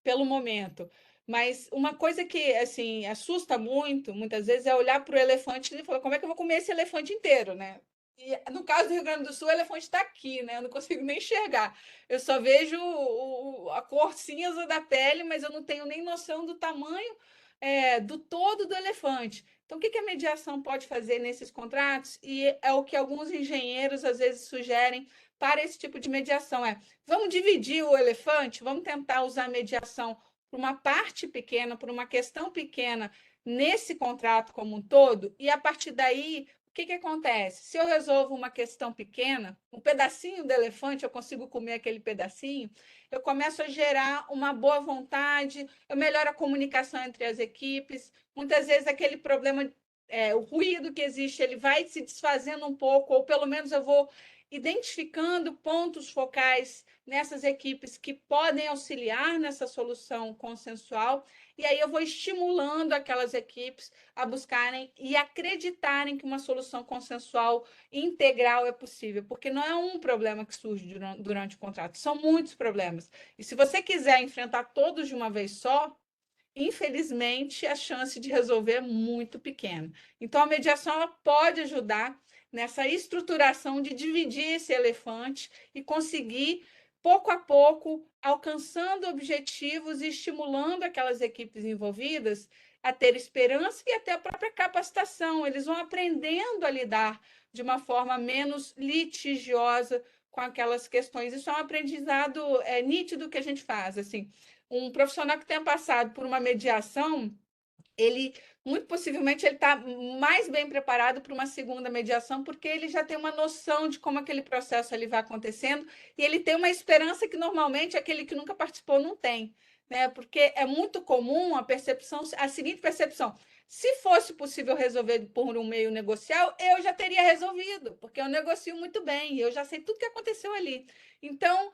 pelo momento. Mas uma coisa que, assim, assusta muito, muitas vezes, é olhar para o elefante e falar, como é que eu vou comer esse elefante inteiro, né? E no caso do Rio Grande do Sul, o elefante está aqui, né? Eu não consigo nem enxergar. Eu só vejo a cor cinza da pele, mas eu não tenho nem noção do tamanho do todo do elefante. Então, o que a mediação pode fazer nesses contratos? E é o que alguns engenheiros às vezes sugerem para esse tipo de mediação: vamos dividir o elefante, vamos tentar usar a mediação por uma parte pequena, por uma questão pequena nesse contrato como um todo, e a partir daí, o que acontece? Se eu resolvo uma questão pequena, um pedacinho do elefante, eu consigo comer aquele pedacinho, eu começo a gerar uma boa vontade, eu melhoro a comunicação entre as equipes, muitas vezes aquele problema, o ruído que existe, ele vai se desfazendo um pouco, ou pelo menos eu vou identificando pontos focais nessas equipes que podem auxiliar nessa solução consensual, e aí eu vou estimulando aquelas equipes a buscarem e acreditarem que uma solução consensual integral é possível, porque não é um problema que surge durante o contrato, são muitos problemas. E se você quiser enfrentar todos de uma vez só, infelizmente, a chance de resolver é muito pequena. Então, a mediação ela pode ajudar nessa estruturação de dividir esse elefante e conseguir, pouco a pouco, alcançando objetivos e estimulando aquelas equipes envolvidas a ter esperança e até a própria capacitação. Eles vão aprendendo a lidar de uma forma menos litigiosa com aquelas questões. Isso é um aprendizado nítido que a gente faz. Assim, um profissional que tenha passado por uma mediação, ele muito possivelmente ele está mais bem preparado para uma segunda mediação, porque ele já tem uma noção de como aquele processo ali vai acontecendo e ele tem uma esperança que normalmente aquele que nunca participou não tem, né? Porque é muito comum a seguinte percepção: se fosse possível resolver por um meio negocial, eu já teria resolvido, porque eu negocio muito bem, eu já sei tudo que aconteceu ali. Então,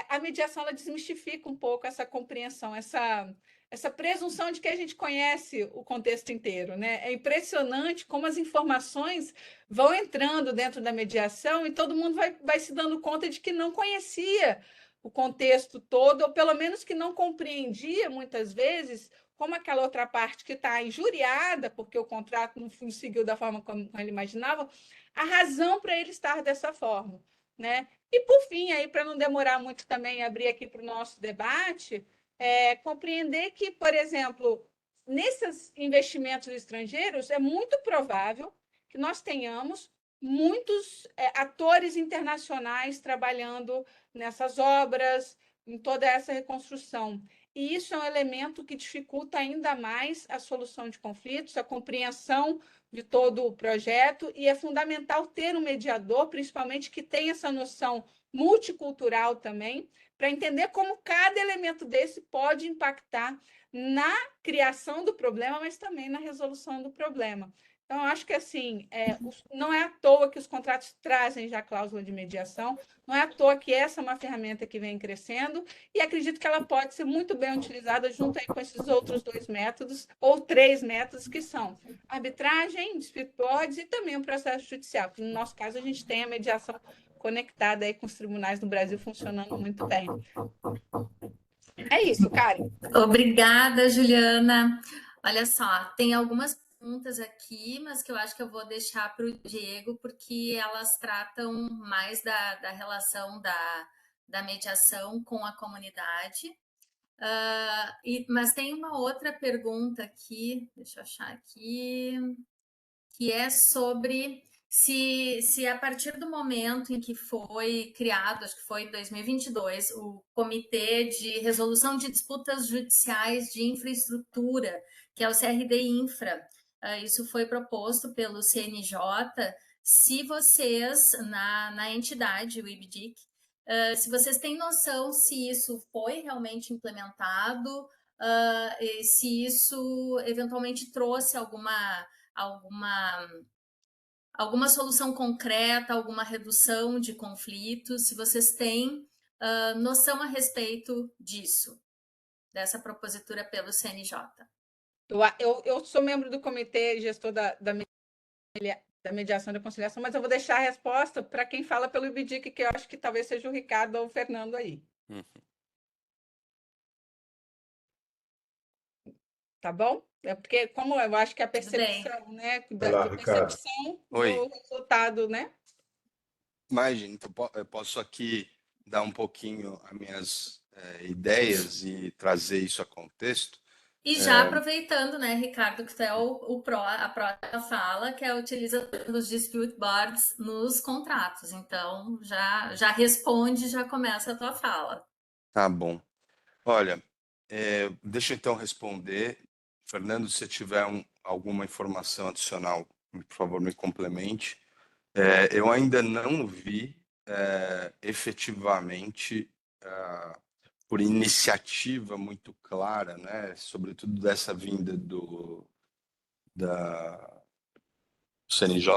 a mediação ela desmistifica um pouco essa compreensão, essa presunção de que a gente conhece o contexto inteiro, né? É impressionante como as informações vão entrando dentro da mediação e todo mundo vai se dando conta de que não conhecia o contexto todo, ou pelo menos que não compreendia, muitas vezes, como aquela outra parte que está injuriada porque o contrato não seguiu da forma como ele imaginava, a razão para ele estar dessa forma, né? E, por fim, aí para não demorar muito também, abrir aqui para o nosso debate, compreender que, por exemplo, nesses investimentos estrangeiros, é muito provável que nós tenhamos muitos atores internacionais trabalhando nessas obras, em toda essa reconstrução. E isso é um elemento que dificulta ainda mais a solução de conflitos, a compreensão de todo o projeto, e é fundamental ter um mediador, principalmente que tenha essa noção multicultural também, para entender como cada elemento desse pode impactar na criação do problema, mas também na resolução do problema. Então, eu acho que assim, não é à toa que os contratos trazem já a cláusula de mediação, não é à toa que essa é uma ferramenta que vem crescendo, e acredito que ela pode ser muito bem utilizada junto aí com esses outros 2 métodos, ou 3 métodos, que são arbitragem, dispute boards e também o processo judicial, que no nosso caso a gente tem a mediação conectada aí com os tribunais no Brasil funcionando muito bem. É isso, Karen. Obrigada, Juliana. Olha só, tem algumas perguntas aqui, mas que eu acho que eu vou deixar para o Diego, porque elas tratam mais da relação da mediação com a comunidade. Mas tem uma outra pergunta aqui, deixa eu achar aqui, que é sobre se a partir do momento em que foi criado, acho que foi em 2022, o Comitê de Resolução de Disputas Judiciais de Infraestrutura, que é o CRD Infra, isso foi proposto pelo CNJ, se vocês, na entidade, o IBDIC, se vocês têm noção se isso foi realmente implementado, se isso eventualmente trouxe alguma solução concreta, alguma redução de conflitos, se vocês têm noção a respeito disso, dessa propositura pelo CNJ. Eu sou membro do comitê gestor da da mediação e da conciliação, mas eu vou deixar a resposta para quem fala pelo IBDIC, que eu acho que talvez seja o Ricardo ou o Fernando aí. Tá bom? É porque, como eu acho que a percepção, né, Vai lá, da Ricardo. percepção Oi. do resultado, né? Imagina, então eu posso aqui dar um pouquinho as minhas ideias e trazer isso a contexto. E já aproveitando, né, Ricardo, que tu é a próxima fala, que é a utilização dos dispute boards nos contratos. Então, já responde, já começa a tua fala. Tá bom. Olha, deixa eu então responder. Fernando, se tiver alguma informação adicional, por favor, me complemente. Eu ainda não vi efetivamente, por iniciativa muito clara, né, sobretudo dessa vinda da CNJ,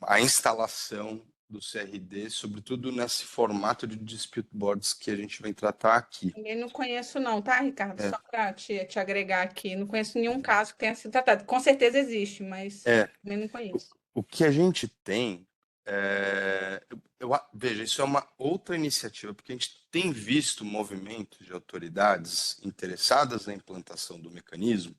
a instalação do CRD, sobretudo nesse formato de dispute boards que a gente vem tratar aqui. Também não conheço não, tá, Ricardo? Só para te agregar aqui, não conheço nenhum caso que tenha sido tratado. Com certeza existe, mas também não conheço. O que a gente tem, veja, isso é uma outra iniciativa, porque a gente tem visto movimentos de autoridades interessadas na implantação do mecanismo,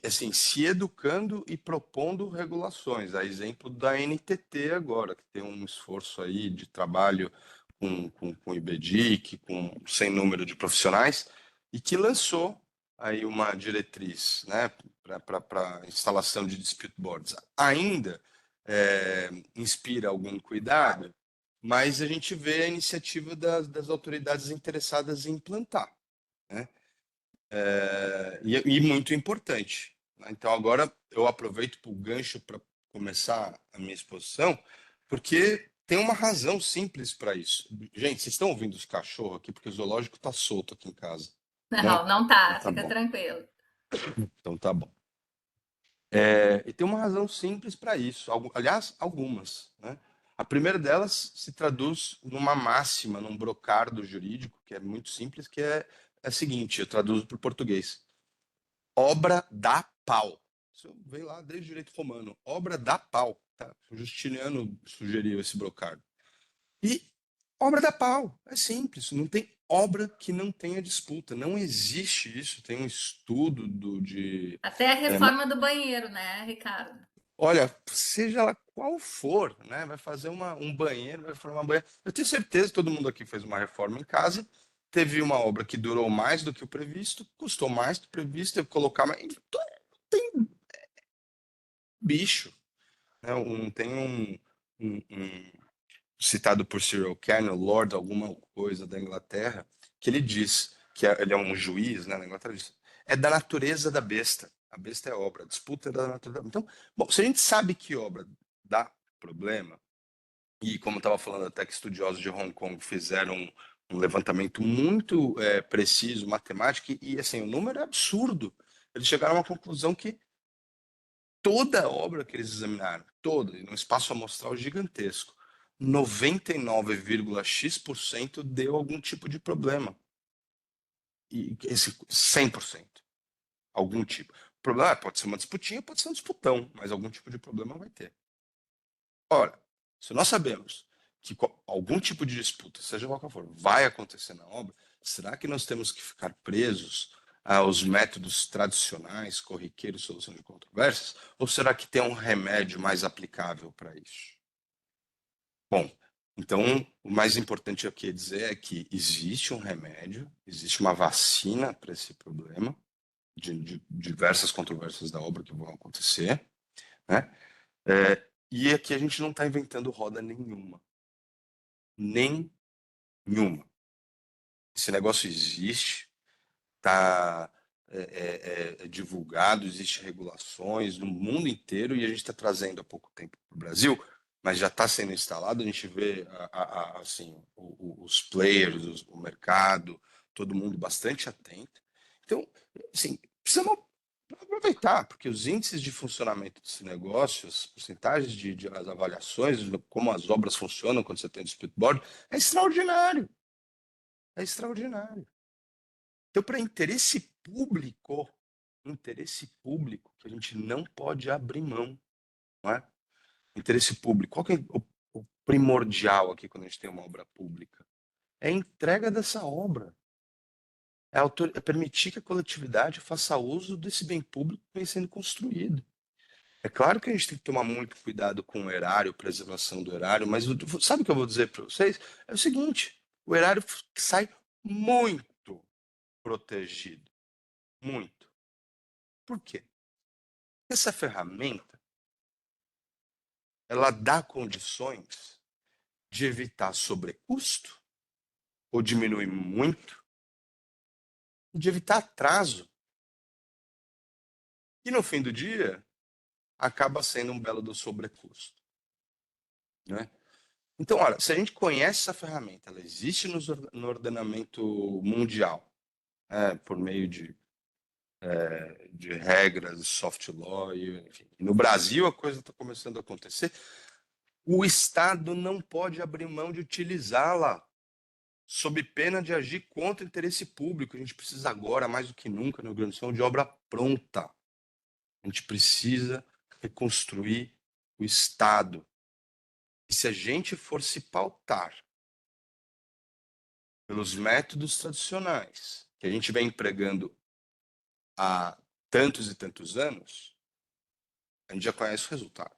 assim, se educando e propondo regulações, a exemplo da NTT agora, que tem um esforço aí de trabalho com o IBDIC, com sem número de profissionais, e que lançou aí uma diretriz, né, para instalação de dispute boards. Ainda inspira algum cuidado, mas a gente vê a iniciativa das autoridades interessadas em implantar, né? E muito importante, né? Então, agora eu aproveito para o gancho para começar a minha exposição, porque tem uma razão simples para isso. Gente, vocês estão ouvindo os cachorros aqui, porque o zoológico está solto aqui em casa. Não tá, Então tá fica bom. tranquilo. Então tá bom. E tem uma razão simples para isso. Aliás, algumas, né? A primeira delas se traduz numa máxima, num brocardo jurídico, que é muito simples, que é a seguinte, eu traduzo para o português. Obra dá pau. Isso veio lá desde o direito romano. Obra dá pau. Tá? O Justiniano sugeriu esse brocardo. E obra dá pau. É simples. Não tem obra que não tenha disputa. Não existe isso. Tem um estudo Até a reforma do banheiro, né, Ricardo? Olha, seja lá qual for, né? Vai fazer um banheiro, vai formar um banheiro. Eu tenho certeza que todo mundo aqui fez uma reforma em casa. Teve uma obra que durou mais do que o previsto, custou mais do que o previsto, teve que colocar mais. Tem bicho. Né? Tem citado por Cyril Kane, o Lord alguma coisa da Inglaterra, que ele diz, ele é um juiz, né, na Inglaterra, diz, é da natureza da besta. A besta é obra, a disputa é da natureza. Então, bom, se a gente sabe que obra dá problema, e como eu estava falando até que estudiosos de Hong Kong fizeram um levantamento muito preciso, matemático, e assim, o número é absurdo. Eles chegaram a uma conclusão que toda a obra que eles examinaram, toda, num espaço amostral gigantesco, 99,x% deu algum tipo de problema. E esse 100%. Algum tipo. O problema pode ser uma disputinha, pode ser um disputão, mas algum tipo de problema vai ter. Ora, se nós sabemos que algum tipo de disputa, seja qual for, vai acontecer na obra, será que nós temos que ficar presos aos métodos tradicionais, corriqueiros, solução de controvérsias? Ou será que tem um remédio mais aplicável para isso? Bom, então, o mais importante eu queria dizer é que existe um remédio, existe uma vacina para esse problema, de diversas controvérsias da obra que vão acontecer, né? E aqui a gente não está inventando roda nenhuma. Nenhuma. Esse negócio existe, está divulgado, existem regulações no mundo inteiro e a gente está trazendo há pouco tempo para o Brasil, mas já está sendo instalado. A gente vê assim, os players, o mercado, todo mundo bastante atento. Então, assim, precisamos aproveitar, porque os índices de funcionamento desse negócio, as porcentagens as avaliações, como as obras funcionam quando você tem dispute board, é extraordinário. É extraordinário. Então, para interesse público, interesse público que a gente não pode abrir mão, não é? Interesse público. Qual que é o primordial aqui quando a gente tem uma obra pública? É a entrega dessa obra. É permitir que a coletividade faça uso desse bem público que vem sendo construído. É claro que a gente tem que tomar muito cuidado com o erário, preservação do erário, mas sabe o que eu vou dizer para vocês? É o seguinte, o erário sai muito protegido. Muito. Por quê? Essa ferramenta, ela dá condições de evitar sobrecusto, ou diminuir muito, de evitar atraso. E no fim do dia, acaba sendo um belo do sobrecusto. Né? Então, olha, se a gente conhece essa ferramenta, ela existe no ordenamento mundial, por meio de regras, soft law, enfim. E no Brasil a coisa está começando a acontecer. O Estado não pode abrir mão de utilizá-la, sob pena de agir contra o interesse público. A gente precisa agora, mais do que nunca, no Rio Grande do Sul, de obra pronta. A gente precisa reconstruir o Estado. E se a gente for se pautar pelos métodos tradicionais que a gente vem empregando há tantos e tantos anos, a gente já conhece o resultado.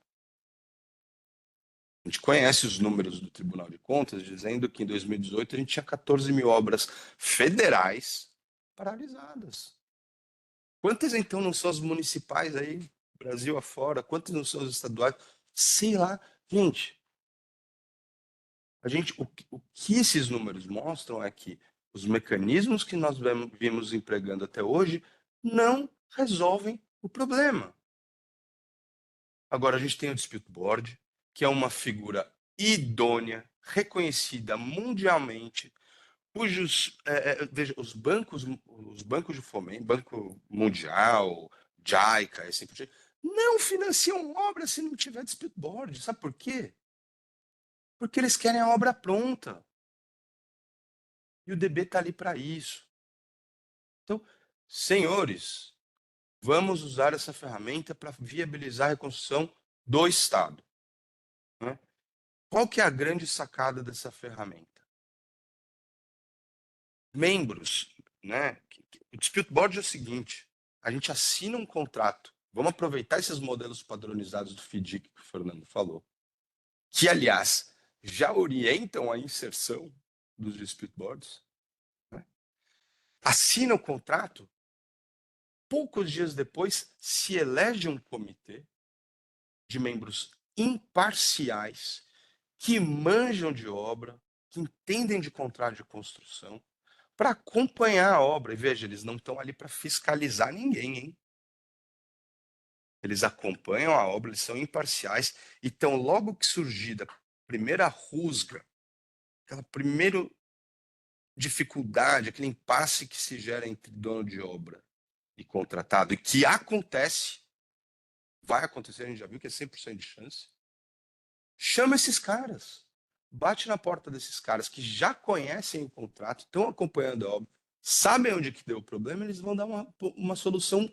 A gente conhece os números do Tribunal de Contas dizendo que em 2018 a gente tinha 14 mil obras federais paralisadas. Quantas então não são as municipais aí, Brasil afora? Quantas não são as estaduais? Sei lá. Gente, o que esses números mostram é que os mecanismos que nós vimos empregando até hoje não resolvem o problema. Agora, a gente tem o Dispute Board, que é uma figura idônea, reconhecida mundialmente, cujos, veja, os bancos de fomento, Banco Mundial, JICA, assim por diante, não financiam obra se não tiver Dispute Board. Sabe por quê? Porque eles querem a obra pronta. E o DB está ali para isso. Então, senhores, vamos usar essa ferramenta para viabilizar a reconstrução do Estado. Né? Qual que é a grande sacada dessa ferramenta? Membros, né? O Dispute Board é o seguinte, a gente assina um contrato, vamos aproveitar esses modelos padronizados do FDIC que o Fernando falou, que, aliás, já orientam a inserção dos Dispute Boards, né? Assina o contrato, poucos dias depois se elege um comitê de membros imparciais que manjam de obra, que entendem de contrato de construção, para acompanhar a obra. E veja, eles não estão ali para fiscalizar ninguém, hein? Eles acompanham a obra, eles são imparciais. Então, logo que surgir a primeira rusga, aquela primeira dificuldade, aquele impasse que se gera entre dono de obra e contratado, e que acontece, vai acontecer, a gente já viu que é 100% de chance, chama esses caras, bate na porta desses caras que já conhecem o contrato, estão acompanhando a obra, sabem onde que deu o problema, eles vão dar uma solução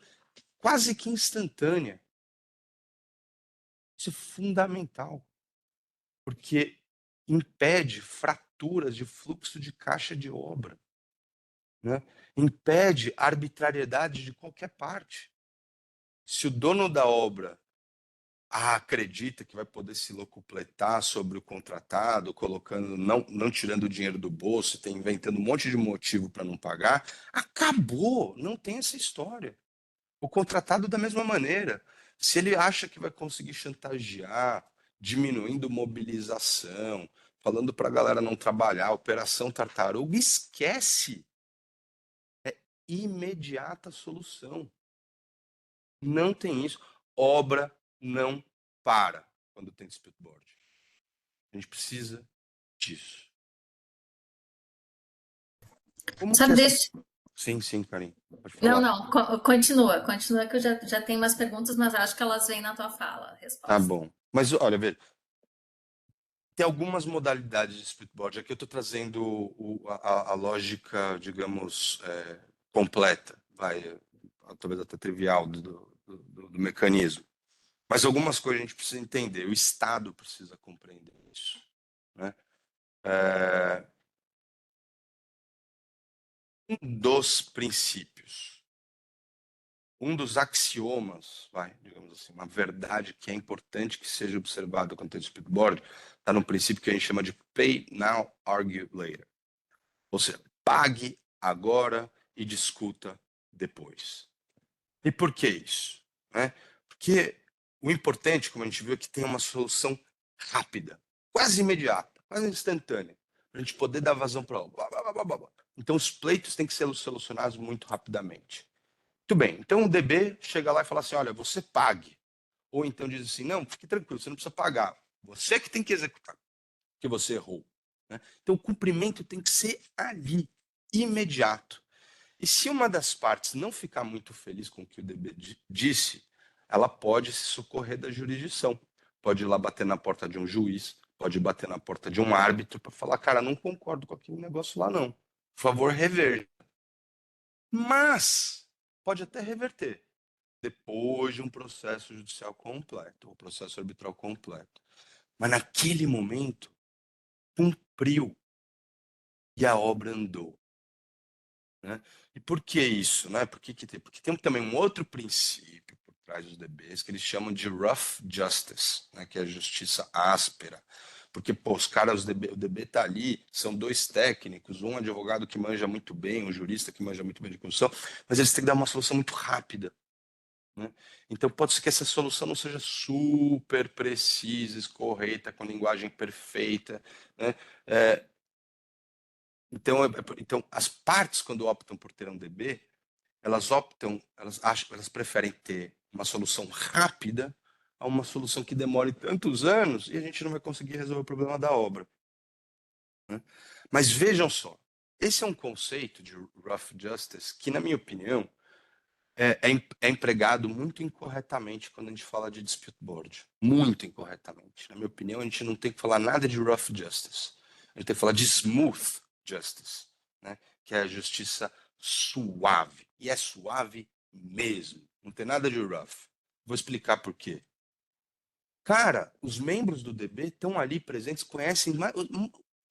quase que instantânea. Isso é fundamental, porque impede fraturas de fluxo de caixa de obra, né? Impede arbitrariedade de qualquer parte. Se o dono da obra acredita que vai poder se locupletar sobre o contratado, colocando, não tirando o dinheiro do bolso, tem inventando um monte de motivo para não pagar, acabou, não tem essa história. O contratado da mesma maneira, se ele acha que vai conseguir chantagear, diminuindo mobilização, falando para a galera não trabalhar, operação tartaruga, esquece. É imediata solução. Não tem isso. Obra não para quando tem Dispute Board. A gente precisa disso. Como Só que deixa... Sim, Karim. Pode falar. Não, continua que eu já tenho umas perguntas, mas acho que elas vêm na tua fala, a resposta. Tá bom. Mas olha, veja, tem algumas modalidades de Dispute Board. Aqui eu estou trazendo a lógica, digamos, completa. talvez até trivial do mecanismo. Mas algumas coisas a gente precisa entender, o Estado precisa compreender isso, né? Um dos princípios, um dos axiomas, digamos assim, uma verdade que é importante que seja observado quando tem o speedboard, está no princípio que a gente chama de pay now, argue later. Ou seja, pague agora e discuta depois. E por que isso? Né? Porque o importante, como a gente viu, é que tem uma solução rápida, quase imediata, quase instantânea, para a gente poder dar vazão para ela. Então, os pleitos têm que ser solucionados muito rapidamente. Muito bem, então o DB chega lá e fala assim, olha, você pague. Ou então diz assim, não, fique tranquilo, você não precisa pagar. Você que tem que executar, porque você errou. Né? Então, o cumprimento tem que ser ali, imediato. E se uma das partes não ficar muito feliz com o que o DB disse, ela pode se socorrer da jurisdição. Pode ir lá bater na porta de um juiz, pode bater na porta de um árbitro para falar, cara, não concordo com aquele negócio lá não. Por favor, reverta. Mas pode até reverter depois de um processo judicial completo, ou processo arbitral completo. Mas naquele momento, cumpriu e a obra andou. Né? E por que isso? Né? Porque tem também um outro princípio por trás dos DBs que eles chamam de rough justice, né? Que é a justiça áspera. Porque pô, os caras, o DB tá ali, são dois técnicos, um advogado que manja muito bem, um jurista que manja muito bem de constituição, mas eles têm que dar uma solução muito rápida. Né? Então pode ser que essa solução não seja super precisa, correta, com linguagem perfeita. Né? Então, as partes, quando optam por ter um DB, elas preferem ter uma solução rápida a uma solução que demore tantos anos e a gente não vai conseguir resolver o problema da obra. Né? Mas vejam só, esse é um conceito de rough justice que, na minha opinião, é empregado muito incorretamente quando a gente fala de dispute board. Muito incorretamente. Na minha opinião, a gente não tem que falar nada de rough justice. A gente tem que falar de smooth justice, né? Que é a justiça suave. E é suave mesmo. Não tem nada de rough. Vou explicar por quê. Cara, os membros do DB estão ali presentes, conhecem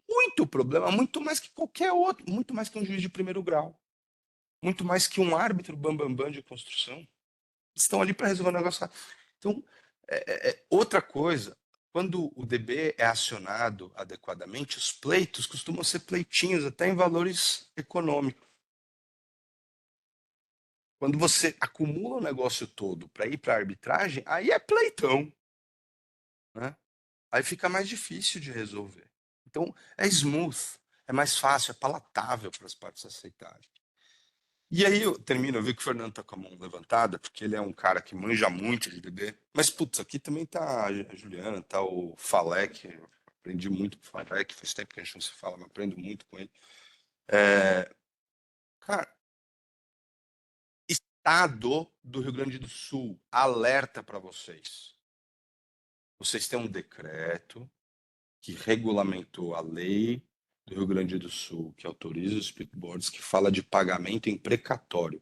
muito problema, muito mais que qualquer outro, muito mais que um juiz de primeiro grau. Muito mais que um árbitro bambambam de construção. Estão ali para resolver o negócio. Então, outra coisa, quando o DB é acionado adequadamente, os pleitos costumam ser pleitinhos, até em valores econômicos. Quando você acumula o negócio todo para ir para a arbitragem, aí é pleitão. Né? Aí fica mais difícil de resolver. Então, é smooth, é mais fácil, é palatável para as partes aceitarem. E aí eu termino, eu vi que o Fernando tá com a mão levantada, porque ele é um cara que manja muito de DB. Mas, putz, aqui também tá a Juliana, tá o Falek, aprendi muito com o Falek, faz tempo que a gente não se fala, mas aprendo muito com ele. Cara, Estado do Rio Grande do Sul, alerta para vocês. Vocês têm um decreto que regulamentou a lei do Rio Grande do Sul, que autoriza os speedboards, que fala de pagamento em precatório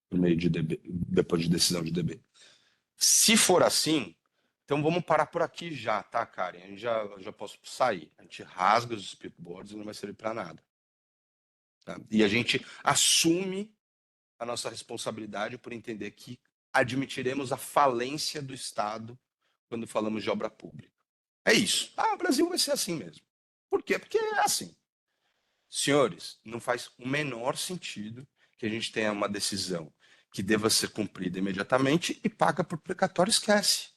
por meio de DB, depois de decisão de DB. Se for assim, então vamos parar por aqui já, tá, Karen? A gente já posso sair. A gente rasga os speedboards e não vai servir para nada. Tá? E a gente assume a nossa responsabilidade por entender que admitiremos a falência do Estado quando falamos de obra pública. É isso. O Brasil vai ser assim mesmo. Por quê? Porque é assim. Senhores, não faz o menor sentido que a gente tenha uma decisão que deva ser cumprida imediatamente e paga por precatório, esquece.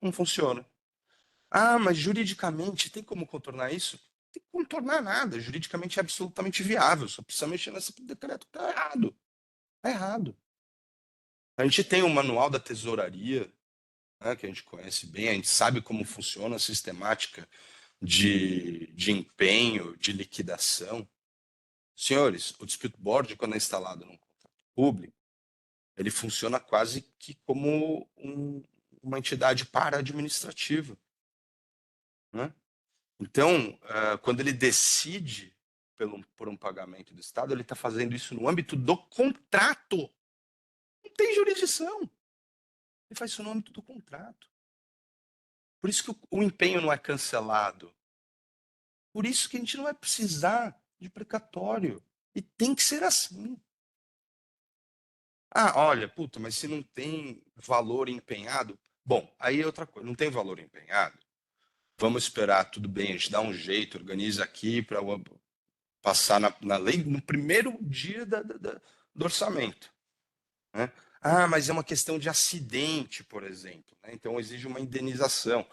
Não funciona. Mas juridicamente tem como contornar isso? Não tem como contornar nada. Juridicamente é absolutamente viável. Só precisa mexer nesse decreto que está errado. Está errado. A gente tem o manual da tesouraria, né, que a gente conhece bem, a gente sabe como funciona a sistemática de empenho, de liquidação. Senhores, o dispute board, quando é instalado num contrato público, ele funciona quase que como uma entidade para-administrativa. Né? Então, quando ele decide por um pagamento do Estado, ele está fazendo isso no âmbito do contrato. Não tem jurisdição. Ele faz isso no âmbito do contrato. Por isso que o empenho não é cancelado. Por isso que a gente não vai precisar de precatório. E tem que ser assim. Ah, olha, puta, mas se não tem valor empenhado... Bom, aí é outra coisa. Não tem valor empenhado? Vamos esperar, tudo bem, a gente dá um jeito, organiza aqui para passar na lei no primeiro dia do orçamento. Né? Ah, mas é uma questão de acidente, por exemplo. Né? Então exige uma indenização.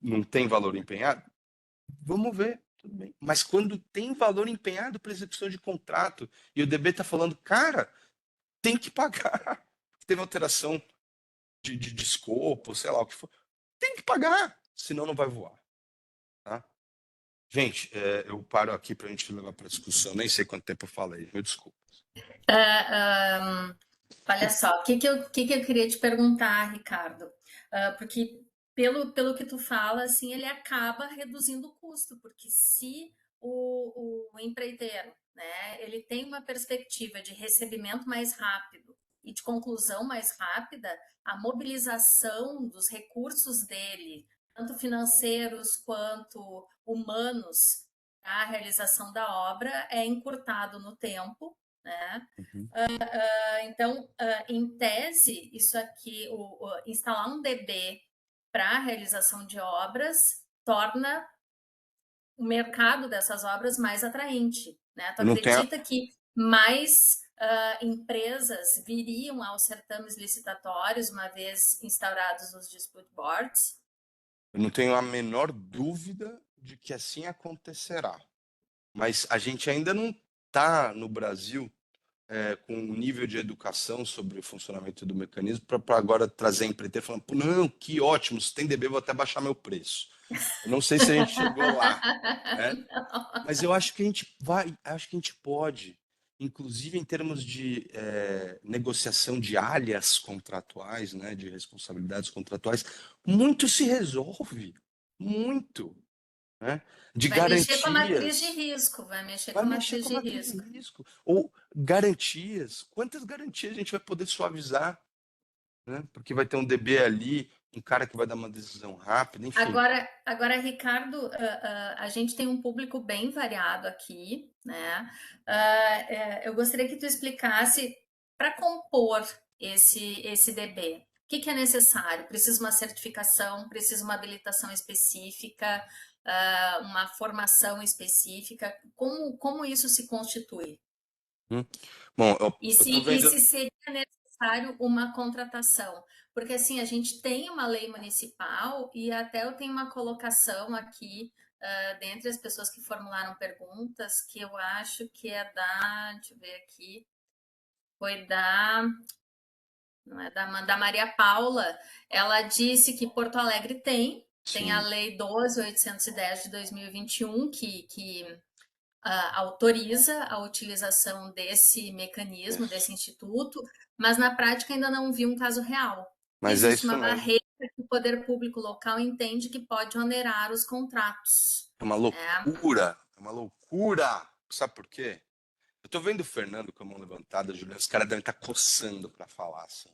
Não tem valor empenhado? Vamos ver, tudo bem. Mas quando tem valor empenhado para execução de contrato e o DB está falando, cara, tem que pagar. Teve alteração de escopo, sei lá o que for. Tem que pagar, senão não vai voar. Tá? Gente, eu paro aqui para a gente levar para discussão. Nem sei quanto tempo eu falei, me desculpa. Olha só, o que eu queria te perguntar, Ricardo? Porque pelo que tu fala, assim, ele acaba reduzindo o custo, porque se o empreiteiro, né, ele tem uma perspectiva de recebimento mais rápido e de conclusão mais rápida, a mobilização dos recursos dele, tanto financeiros quanto humanos, para a realização da obra é encurtado no tempo, né? Uhum. Então, em tese, isso aqui, instalar um DB para a realização de obras torna o mercado dessas obras mais atraente, né? Tu Eu não tenho, acredita que mais empresas viriam aos certames licitatórios uma vez instaurados os dispute boards? eu não tenho a menor dúvida de que assim acontecerá. Mas a gente ainda não está no Brasil com um nível de educação sobre o funcionamento do mecanismo para agora trazer empreiteiro falando, não, que ótimo, se tem DB, vou até baixar meu preço. Eu não sei se a gente chegou lá, né? Mas eu acho que a gente acho que a gente pode, inclusive em termos de negociação de alhas contratuais, né, de responsabilidades contratuais, muito se resolve, muito, né? De Vai mexer com a matriz de garantias. risco, vai mexer Vai com a mexer matriz com a de matriz de risco. risco. Ou garantias. Quantas garantias a gente vai poder suavizar? Né? Porque vai ter um DB ali, um cara que vai dar uma decisão rápida, enfim. Agora, Ricardo, a gente tem um público bem variado aqui, né? Eu gostaria que tu explicasse para compor esse DB. O que é necessário? Precisa uma certificação, precisa uma habilitação específica, uma formação específica. Como isso se constitui? Bom, E eu tô se vendo. seria necessário uma contratação? Porque assim, a gente tem uma lei municipal e até eu tenho uma colocação aqui dentre as pessoas que formularam perguntas, que eu acho que é deixa eu ver aqui, foi não é da Maria Paula. Ela disse que Porto Alegre tem a Sim. lei 12.810 de 2021, que autoriza a utilização desse mecanismo, desse instituto, mas na prática ainda não vi um caso real. Mas é Existe isso uma mesmo. barreira que o poder público local entende que pode onerar os contratos. É uma Né? loucura. É uma loucura. Sabe por quê? Eu tô vendo o Fernando com a mão levantada, Juliano, os caras devem estar coçando para falar assim.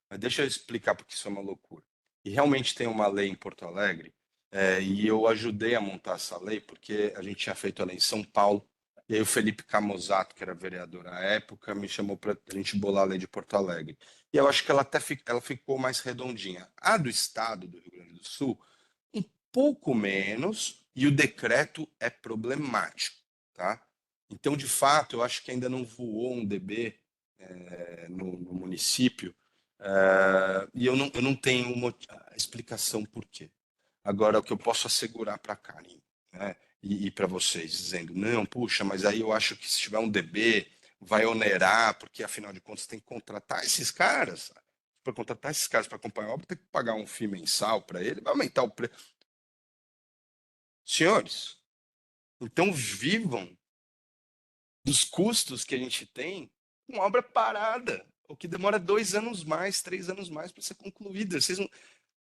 Mas deixa eu explicar porque isso é uma loucura. E realmente tem uma lei em Porto Alegre, e eu ajudei a montar essa lei porque a gente tinha feito a lei em São Paulo, e aí o Felipe Camozato, que era vereador à época, me chamou para a gente bolar a lei de Porto Alegre. E eu acho que ela ela ficou mais redondinha. A do estado do Rio Grande do Sul, um pouco menos, e o decreto é problemático, tá? Então, de fato, eu acho que ainda não voou um DB no município, e eu não tenho uma explicação por quê. Agora, o que eu posso assegurar para a Karen, né, e para vocês, dizendo, não, puxa, mas aí eu acho que se tiver um DB, vai onerar, porque afinal de contas tem que contratar esses caras. Para contratar esses caras para acompanhar a obra, tem que pagar um FII mensal para ele, vai aumentar o preço. Senhores, então vivam dos custos que a gente tem com obra parada, o que demora 2 anos mais, 3 anos mais para ser concluída.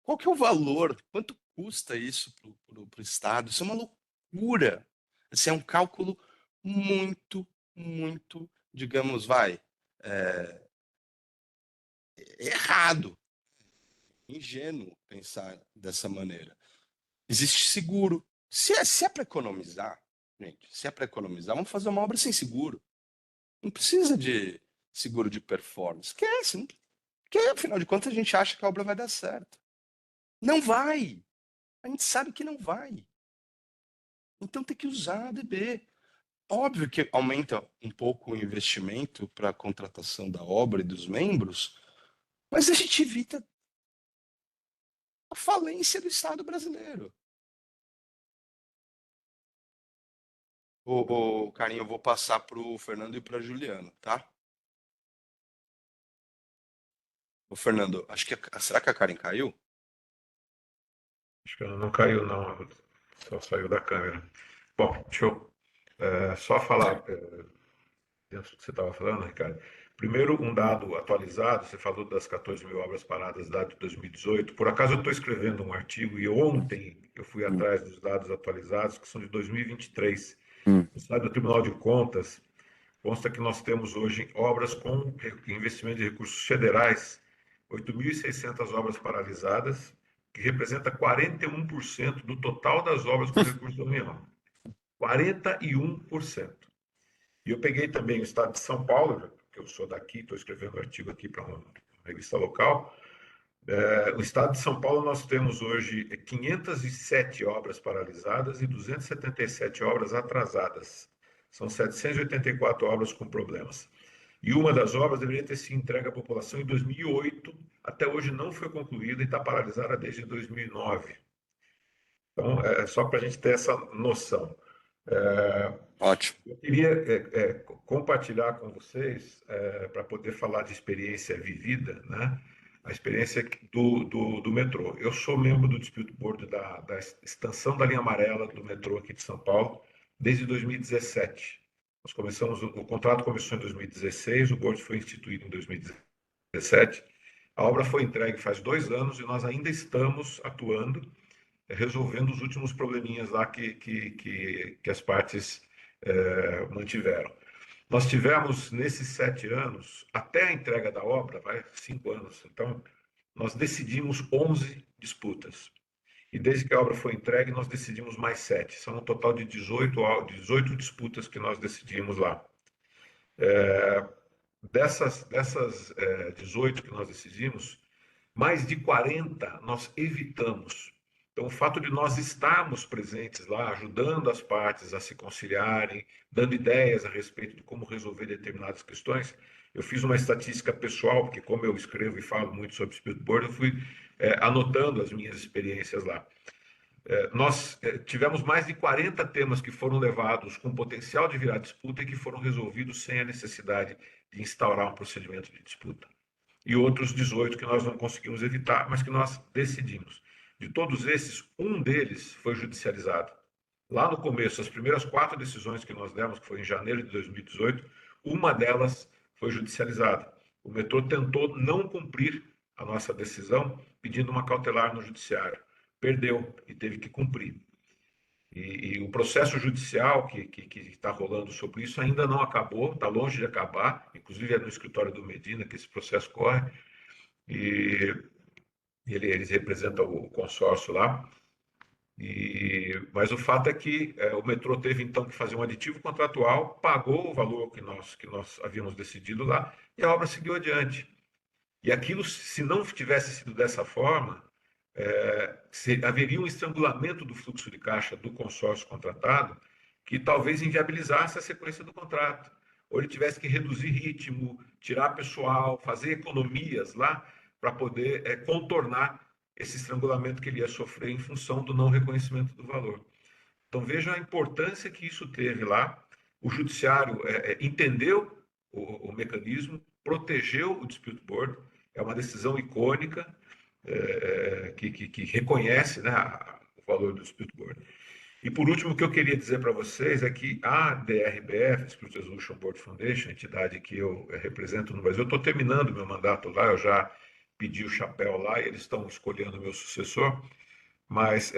Qual que é o valor? Quanto custa isso para o Estado? Isso é uma loucura. Esse é um cálculo muito, muito, digamos, É errado, ingênuo pensar dessa maneira. Existe seguro. Se é para economizar, gente, se é para economizar, vamos fazer uma obra sem seguro. Não precisa de seguro de performance. Esquece, não, porque afinal de contas a gente acha que a obra vai dar certo. Não vai. A gente sabe que não vai. Então tem que usar a ADB. Óbvio que aumenta um pouco o investimento para a contratação da obra e dos membros, mas a gente evita a falência do Estado brasileiro. Ô, Carinho, eu vou passar para o Fernando e para a Juliana, tá? Ô, Fernando, acho que será que a Karen caiu? Acho que ela não caiu, não. Só saiu da câmera. Bom, deixa eu só falar dentro do que você estava falando, Ricardo. Primeiro, um dado atualizado. Você falou das 14 mil obras paradas, dado de 2018. Por acaso, eu estou escrevendo um artigo e ontem eu fui atrás dos dados atualizados, que são de 2023. No site do Tribunal de Contas, consta que nós temos hoje obras com investimento de recursos federais, 8.600 obras paralisadas, que representa 41% do total das obras com recursos da União. 41%. E eu peguei também o estado de São Paulo, que eu sou daqui, estou escrevendo um artigo aqui para uma revista local. O estado de São Paulo, nós temos hoje 507 obras paralisadas e 277 obras atrasadas. São 784 obras com problemas. E uma das obras deveria ter sido entregue à população em 2008, até hoje não foi concluída e está paralisada desde 2009. Então, é só para a gente ter essa noção. Ótimo. Eu queria compartilhar com vocês, para poder falar de experiência vivida, né? A experiência do metrô. Eu sou membro do Dispute Board da extensão da linha amarela do metrô aqui de São Paulo desde 2017. Nós começamos, o contrato começou em 2016, o board foi instituído em 2017. A obra foi entregue faz 2 anos e nós ainda estamos atuando, resolvendo os últimos probleminhas lá que as partes mantiveram. Nós tivemos, nesses 7 anos, até a entrega da obra, 5 anos, então, nós decidimos 11 disputas. E desde que a obra foi entregue, nós decidimos mais 7. São um total de 18 disputas que nós decidimos lá. Dessas 18 que nós decidimos, mais de 40 nós evitamos. Então, o fato de nós estarmos presentes lá, ajudando as partes a se conciliarem, dando ideias a respeito de como resolver determinadas questões. Eu fiz uma estatística pessoal, porque como eu escrevo e falo muito sobre Dispute Board, eu fui anotando as minhas experiências lá. Nós tivemos mais de 40 temas que foram levados com potencial de virar disputa e que foram resolvidos sem a necessidade de instaurar um procedimento de disputa. E outros 18 que nós não conseguimos evitar, mas que nós decidimos. De todos esses, um deles foi judicializado. Lá no começo, as primeiras 4 decisões que nós demos, que foi em janeiro de 2018, uma delas foi judicializada. O metrô tentou não cumprir a nossa decisão, pedindo uma cautelar no judiciário. Perdeu e teve que cumprir. E o processo judicial que está rolando sobre isso ainda não acabou, está longe de acabar, inclusive é no escritório do Medina que esse processo corre, e eles representam o consórcio lá. Mas o fato é que o metrô teve então que fazer um aditivo contratual, pagou o valor que nós havíamos decidido lá, e a obra seguiu adiante. E aquilo, se não tivesse sido dessa forma, haveria um estrangulamento do fluxo de caixa do consórcio contratado que talvez inviabilizasse a sequência do contrato. Ou ele tivesse que reduzir ritmo, tirar pessoal, fazer economias lá para poder contornar esse estrangulamento que ele ia sofrer em função do não reconhecimento do valor. Então vejam a importância que isso teve lá. O judiciário entendeu o mecanismo, protegeu o dispute board, é uma decisão icônica, que reconhece, né, o valor do dispute board. E por último, o que eu queria dizer para vocês é que a DRBF, Dispute Resolution Board Foundation, a entidade que eu represento no Brasil, eu estou terminando meu mandato lá, eu já pedi o chapéu lá e eles estão escolhendo o meu sucessor, mas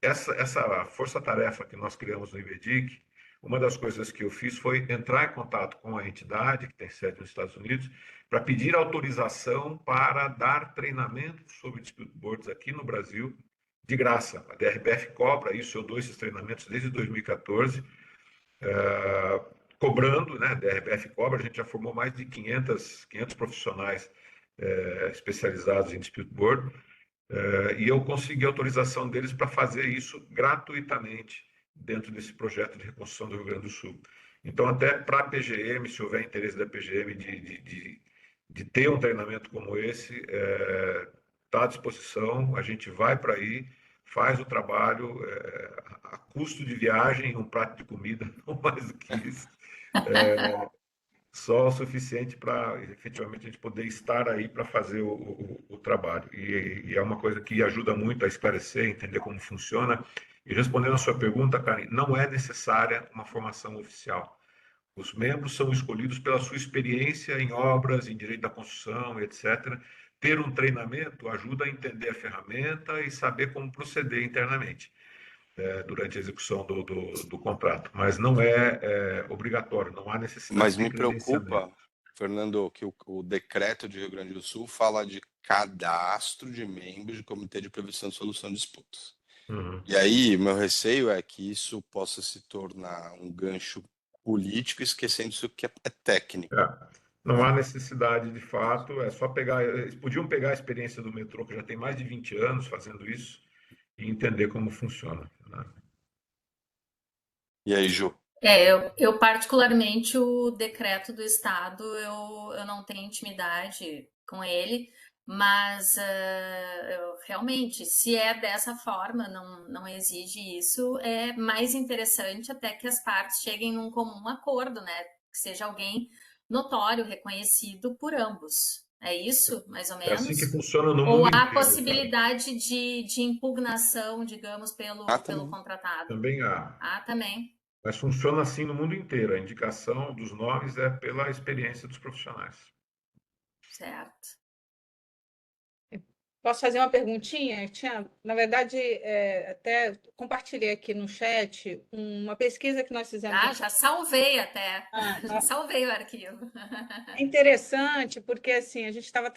essa força-tarefa que nós criamos no IBDIC, uma das coisas que eu fiz foi entrar em contato com a entidade, que tem sede nos Estados Unidos, para pedir autorização para dar treinamento sobre dispute boards aqui no Brasil, de graça. A DRBF cobra isso, eu dou esses treinamentos desde 2014, cobrando, né? A DRBF cobra, a gente já formou mais de 500 profissionais especializados em dispute board, e eu consegui autorização deles para fazer isso gratuitamente dentro desse projeto de reconstrução do Rio Grande do Sul. Então, até para a PGM, se houver interesse da PGM de ter um treinamento como esse, está à disposição, a gente vai para aí, faz o trabalho, a custo de viagem e um prato de comida, não mais do que isso, só o suficiente para efetivamente a gente poder estar aí para fazer o trabalho. E é uma coisa que ajuda muito a esclarecer, entender como funciona. E respondendo a sua pergunta, Karen, não é necessária uma formação oficial. Os membros são escolhidos pela sua experiência em obras, em direito da construção, etc. Ter um treinamento ajuda a entender a ferramenta e saber como proceder internamente durante a execução do contrato, mas não é obrigatório, não há necessidade Mas de me credenciamento. preocupa, Fernando, que o decreto de Rio Grande do Sul fala de cadastro de membros de comitê de prevenção e solução de disputas. Uhum. E aí, meu receio é que isso possa se tornar um gancho político, esquecendo isso que é técnico. Não há necessidade, de fato, é só pegar. Eles podiam pegar a experiência do metrô, que já tem mais de 20 anos fazendo isso, e entender como funciona, né? E aí, Ju? Eu particularmente, o decreto do Estado, eu não tenho intimidade com ele, mas realmente, se é dessa forma, não exige isso, é mais interessante até que as partes cheguem num comum acordo, né? Que seja alguém notório, reconhecido por ambos. É isso, mais ou É assim que menos? funciona no Ou mundo há inteiro, cara. possibilidade de impugnação, digamos, pelo Também. contratado? Também há. Ah, também. Mas funciona assim no mundo inteiro. A indicação dos nomes é pela experiência dos profissionais. Certo. Posso fazer uma perguntinha? Na verdade, até compartilhei aqui no chat uma pesquisa que nós fizemos. Já salvei até. Já Ah, salvei o arquivo. é interessante, porque assim, a gente estava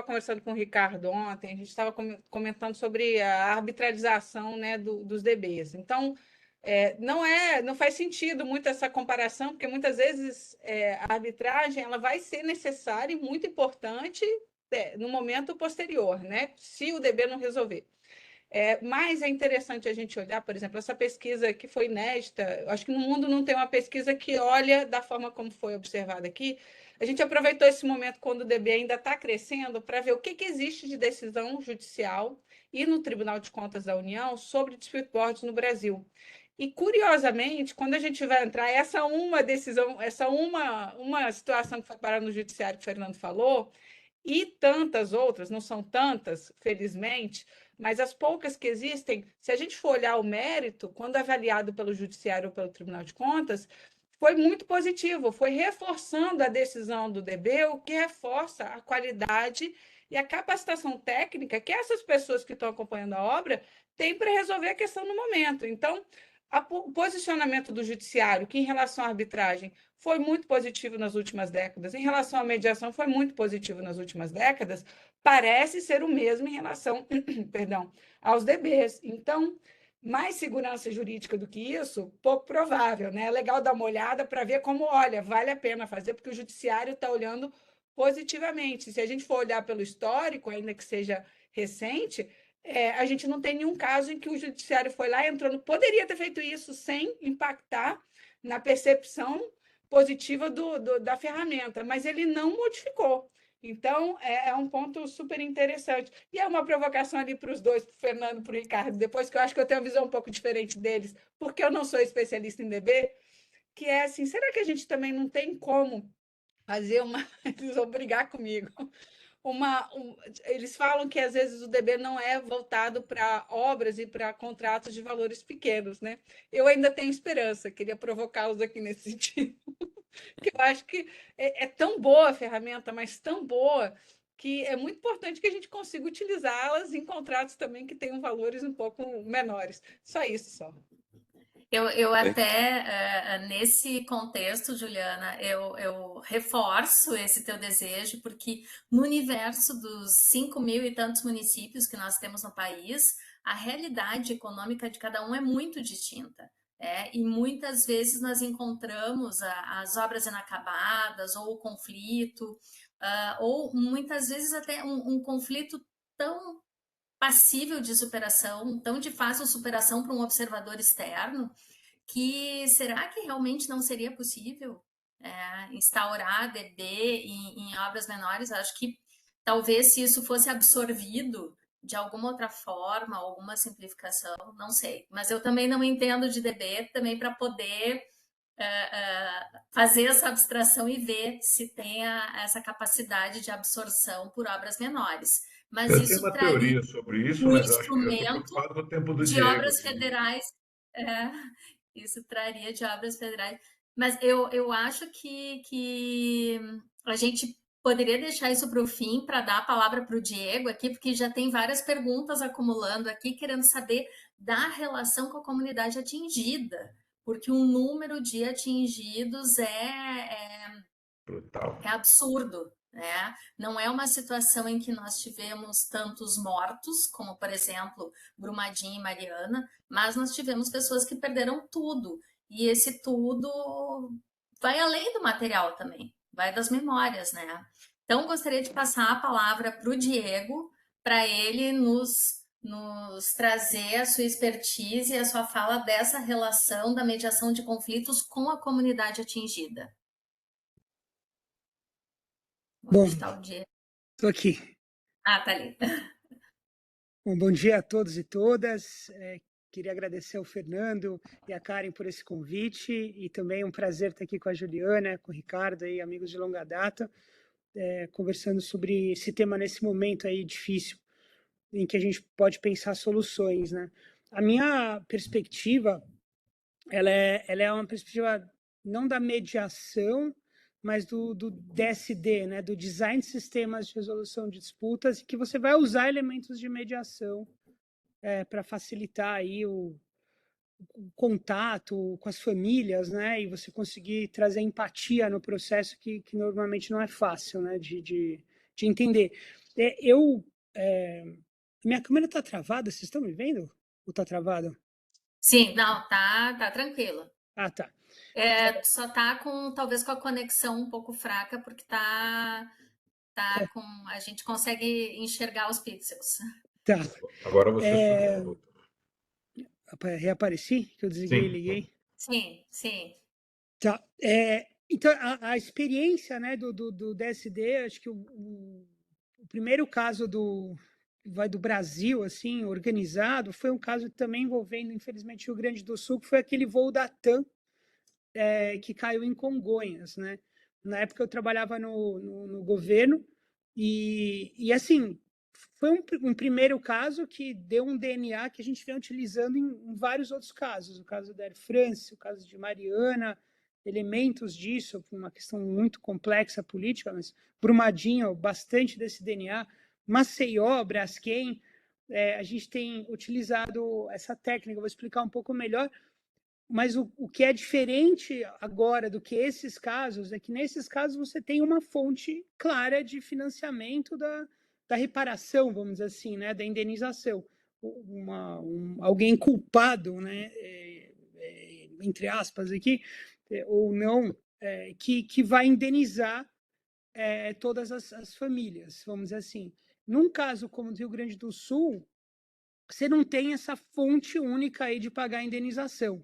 conversando com o Ricardo ontem, a gente estava comentando sobre a arbitrarização, né, dos DBs. Então, não faz sentido muito essa comparação, porque muitas vezes a arbitragem ela vai ser necessária e muito importante no momento posterior, né? Se o DB não resolver. Mas é interessante a gente olhar, por exemplo, essa pesquisa que foi inédita. Acho que no mundo não tem uma pesquisa que olha da forma como foi observada aqui. A gente aproveitou esse momento quando o DB ainda está crescendo para ver o que existe de decisão judicial e no Tribunal de Contas da União sobre dispute boards no Brasil. E, curiosamente, quando a gente vai entrar, essa uma decisão, essa uma situação que foi parar no judiciário que o Fernando falou, e tantas outras, não são tantas, felizmente, mas as poucas que existem, se a gente for olhar o mérito, quando avaliado pelo Judiciário ou pelo Tribunal de Contas, foi muito positivo, foi reforçando a decisão do DB, o que reforça a qualidade e a capacitação técnica que essas pessoas que estão acompanhando a obra têm para resolver a questão no momento. Então, o posicionamento do Judiciário, que em relação à arbitragem foi muito positivo nas últimas décadas, em relação à mediação foi muito positivo nas últimas décadas, parece ser o mesmo em relação, perdão, aos DBs. Então, mais segurança jurídica do que isso, pouco provável, né? É legal dar uma olhada para ver como, olha, vale a pena fazer, porque o judiciário está olhando positivamente. Se a gente for olhar pelo histórico, ainda que seja recente, a gente não tem nenhum caso em que o judiciário foi lá entrando. Poderia ter feito isso sem impactar na percepção positiva da ferramenta, mas ele não modificou. Então, é um ponto super interessante. E é uma provocação ali para os dois, para o Fernando e para o Ricardo, depois que eu acho que eu tenho uma visão um pouco diferente deles, porque eu não sou especialista em DB, que é assim, será que a gente também não tem como fazer uma... Eles vão brigar comigo. Eles falam que às vezes o DB não é voltado para obras e para contratos de valores pequenos, né? Eu ainda tenho esperança, queria provocá-los aqui nesse sentido, que eu acho que é tão boa a ferramenta, mas tão boa, que é muito importante que a gente consiga utilizá-las em contratos também que tenham valores um pouco menores. Só isso, só. Eu Bem, até, nesse contexto, Juliana, eu reforço esse teu desejo, porque no universo dos 5.000 e tantos municípios que nós temos no país, a realidade econômica de cada um é muito distinta. E muitas vezes nós encontramos as obras inacabadas, ou o conflito, ou muitas vezes até um conflito tão passível de superação, tão de fácil superação para um observador externo, que será que realmente não seria possível instaurar DB em obras menores? Acho que talvez se isso fosse absorvido de alguma outra forma, alguma simplificação, não sei. Mas eu também não entendo de DB também para poder fazer essa abstração e ver se tem essa capacidade de absorção por obras menores. Mas Eu tenho isso uma traria teoria sobre isso, um mas eu acho que eu estou instrumento preocupado com o tempo do de Diego. obras federais, é, isso traria de obras federais. Mas eu acho que a gente poderia deixar isso para o fim, para dar a palavra para o Diego aqui, porque já tem várias perguntas acumulando aqui, querendo saber da relação com a comunidade atingida, porque o número de atingidos Brutal. é absurdo, né? Não é uma situação em que nós tivemos tantos mortos, como, por exemplo, Brumadinho e Mariana, mas nós tivemos pessoas que perderam tudo. E esse tudo vai além do material também, vai das memórias, né? Então, gostaria de passar a palavra para o Diego, para ele nos trazer a sua expertise e a sua fala dessa relação da mediação de conflitos com a comunidade atingida. Bom, Onde está o Diego? estou aqui. Ah, tá ali. Bom dia a todos e todas. Queria agradecer ao Fernando e à Karen por esse convite e também um prazer estar aqui com a Juliana, com o Ricardo, aí, amigos de longa data, conversando sobre esse tema nesse momento aí difícil em que a gente pode pensar soluções, né? A minha perspectiva, ela é uma perspectiva não da mediação, mas do DSD, né, do Design de Sistemas de Resolução de Disputas, que você vai usar elementos de mediação para facilitar aí o contato com as famílias, né, e você conseguir trazer empatia no processo que normalmente não é fácil, né, de entender. Minha câmera está travada, vocês estão me vendo? Ou está travada? Sim, não, tá tranquilo. Ah, tá. Só tá talvez com a conexão um pouco fraca, porque tá com. A gente consegue enxergar os pixels. Tá. Agora você sumiu. Reapareci, que eu desliguei e Sim. liguei. Sim. Tá. Então, a experiência, né, do DSD, acho que o primeiro caso do Brasil, assim, organizado, foi um caso também envolvendo, infelizmente, o Rio Grande do Sul, que foi aquele voo da TAM que caiu em Congonhas, né? Na época eu trabalhava no governo e assim, foi um primeiro caso que deu um DNA que a gente vem utilizando em vários outros casos. O caso da Air France, o caso de Mariana, elementos disso, uma questão muito complexa política, mas Brumadinho, bastante desse DNA. Maceió, Braskem, a gente tem utilizado essa técnica, vou explicar um pouco melhor, mas o que é diferente agora do que esses casos é que nesses casos você tem uma fonte clara de financiamento da reparação, vamos dizer assim, né, da indenização. Alguém culpado, né, entre aspas aqui, ou não, que vai indenizar todas as famílias, vamos dizer assim. Num caso como o do Rio Grande do Sul, você não tem essa fonte única aí de pagar a indenização.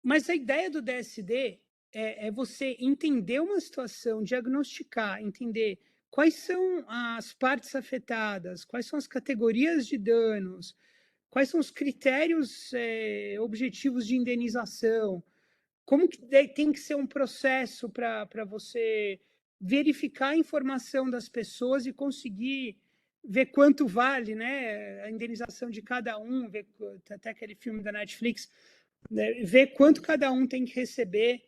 Mas a ideia do DSD é você entender uma situação, diagnosticar, entender quais são as partes afetadas, quais são as categorias de danos, quais são os critérios objetivos de indenização, como que tem que ser um processo para você verificar a informação das pessoas e conseguir ver quanto vale, né, a indenização de cada um, ver até aquele filme da Netflix, né, ver quanto cada um tem que receber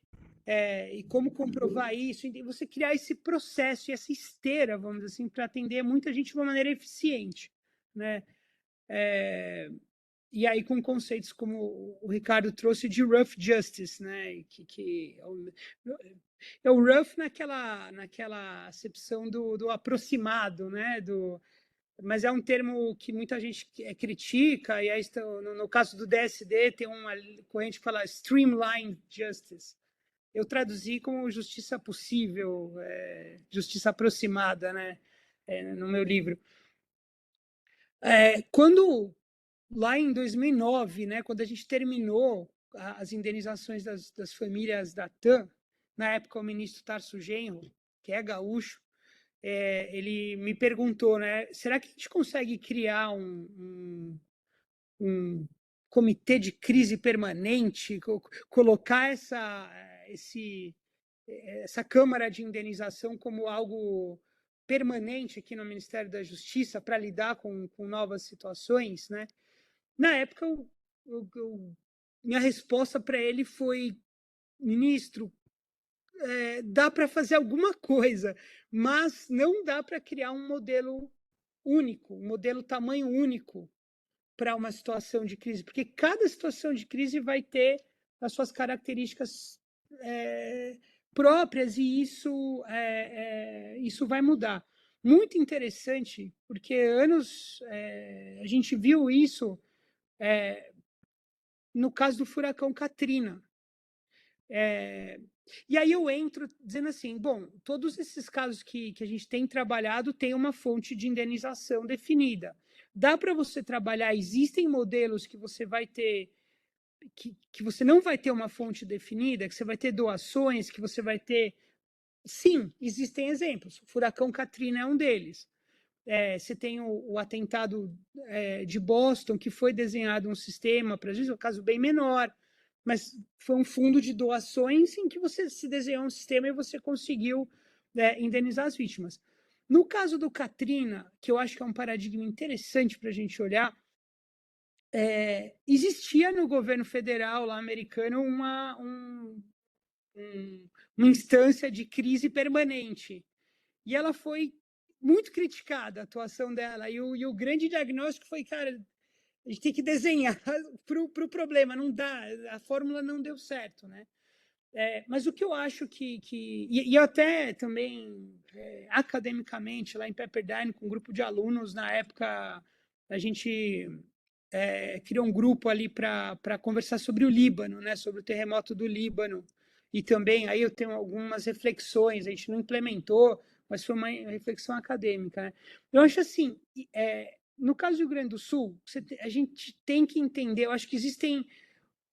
e como comprovar isso, e você criar esse processo e essa esteira, vamos dizer assim, para atender muita gente de uma maneira eficiente, né? e aí com conceitos como o Ricardo trouxe de rough justice, né? Que é o rough naquela acepção do aproximado, né? Mas é um termo que muita gente critica, e aí no caso do DSD tem uma corrente que fala streamlined justice. Eu traduzi como justiça possível, justiça aproximada, né? No meu livro. Quando lá em 2009, né, quando a gente terminou as indenizações das famílias da TAM, na época o ministro Tarso Genro, que é gaúcho, ele me perguntou, né, será que a gente consegue criar um comitê de crise permanente, colocar essa Câmara de Indenização como algo permanente aqui no Ministério da Justiça para lidar com novas situações, né? Na época, minha resposta para ele foi, ministro, dá para fazer alguma coisa, mas não dá para criar um modelo único, um modelo tamanho único para uma situação de crise, porque cada situação de crise vai ter as suas características próprias e isso vai mudar. Muito interessante, porque a gente viu isso no caso do furacão Katrina. E aí eu entro dizendo assim, bom, todos esses casos que a gente tem trabalhado têm uma fonte de indenização definida. Dá para você trabalhar, existem modelos que você vai ter, que você não vai ter uma fonte definida, que você vai ter doações, que você vai ter... Sim, existem exemplos. O furacão Katrina é um deles. Você tem o atentado de Boston, que foi desenhado um sistema, para um caso bem menor, mas foi um fundo de doações em que você se desenhou um sistema e você conseguiu indenizar as vítimas. No caso do Katrina, que eu acho que é um paradigma interessante para a gente olhar, existia no governo federal lá americano uma instância de crise permanente, e ela foi muito criticada, a atuação dela, e o grande diagnóstico foi, cara, a gente tem que desenhar para o problema, não dá, a fórmula não deu certo, né? Mas o que eu acho e até também academicamente, lá em Pepperdine, com um grupo de alunos, na época a gente criou um grupo ali para conversar sobre o Líbano, né? Sobre o terremoto do Líbano, e também aí eu tenho algumas reflexões, a gente não implementou, mas foi uma reflexão acadêmica, né? Eu acho assim, no caso do Rio Grande do Sul, a gente tem que entender, eu acho que existem,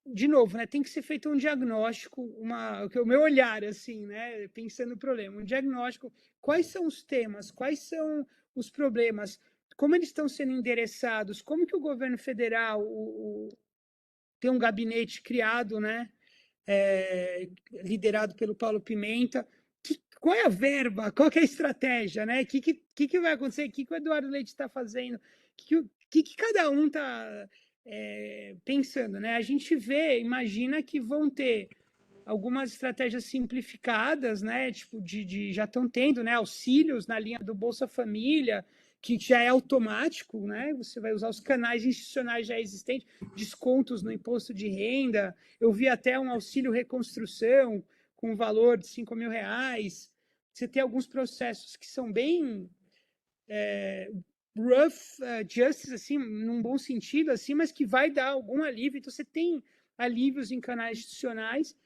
de novo, né, tem que ser feito um diagnóstico, o meu olhar, assim, né, pensando no problema, um diagnóstico, quais são os temas, quais são os problemas, como eles estão sendo endereçados, como que o governo federal tem um gabinete criado, né, liderado pelo Paulo Pimenta, qual é a verba, qual é a estratégia, né? O que vai acontecer, o que o Eduardo Leite está fazendo, o que cada um está pensando, né? A gente imagina que vão ter algumas estratégias simplificadas, né? Tipo, já estão tendo, né? Auxílios na linha do Bolsa Família, que já é automático, né? Você vai usar os canais institucionais já existentes, descontos no imposto de renda. Eu vi até um auxílio reconstrução com um valor de R$ 5.000. Você tem alguns processos que são bem rough justice, assim, num bom sentido, assim, mas que vai dar algum alívio. Então, você tem alívios em canais institucionais.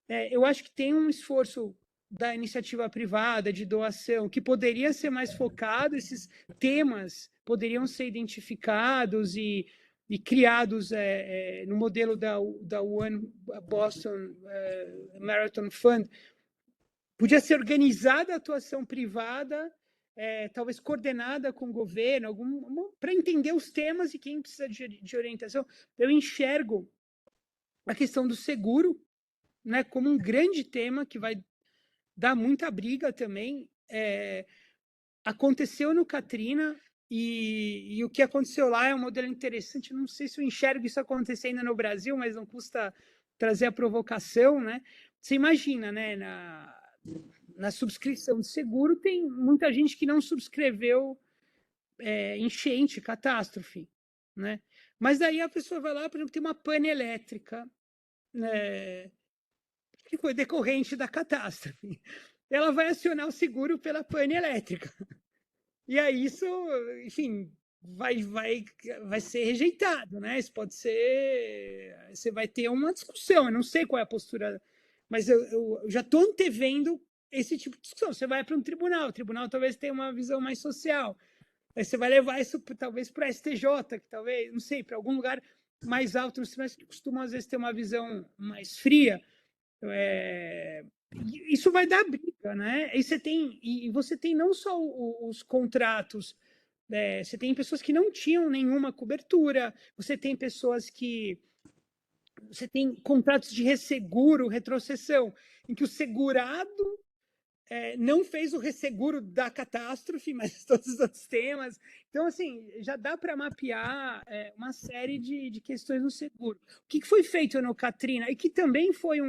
Eu acho que tem um esforço da iniciativa privada, de doação, que poderia ser mais focado, esses temas poderiam ser identificados e criados no modelo da One Boston Marathon Fund. Podia ser organizada a atuação privada, talvez coordenada com o governo, para entender os temas e quem precisa de orientação. Eu enxergo a questão do seguro, né, como um grande tema que vai dar muita briga também. Aconteceu no Katrina, e o que aconteceu lá é um modelo interessante. Não sei se eu enxergo isso acontecendo no Brasil, mas não custa trazer a provocação, né? Você imagina, né, na subscrição de seguro, tem muita gente que não subscreveu enchente, catástrofe, né? Mas daí a pessoa vai lá, por exemplo, tem uma pane elétrica, né, que foi decorrente da catástrofe. Ela vai acionar o seguro pela pane elétrica. E aí isso, enfim, vai ser rejeitado, né? Isso pode ser. Você vai ter uma discussão, eu não sei qual é a postura, mas eu já estou antevendo esse tipo de discussão. Você vai para um tribunal, o tribunal talvez tenha uma visão mais social. Aí você vai levar isso talvez para a STJ, que talvez, não sei, para algum lugar mais alto nos tribunais que costumam às vezes ter uma visão mais fria. Isso vai dar briga, né? E você tem não só os contratos, você tem pessoas que não tinham nenhuma cobertura, você tem pessoas que você tem contratos de resseguro, retrocessão, em que o segurado não fez o resseguro da catástrofe, mas todos os outros temas. Então, assim, já dá para mapear uma série de questões no seguro. O que foi feito no Katrina, e que também foi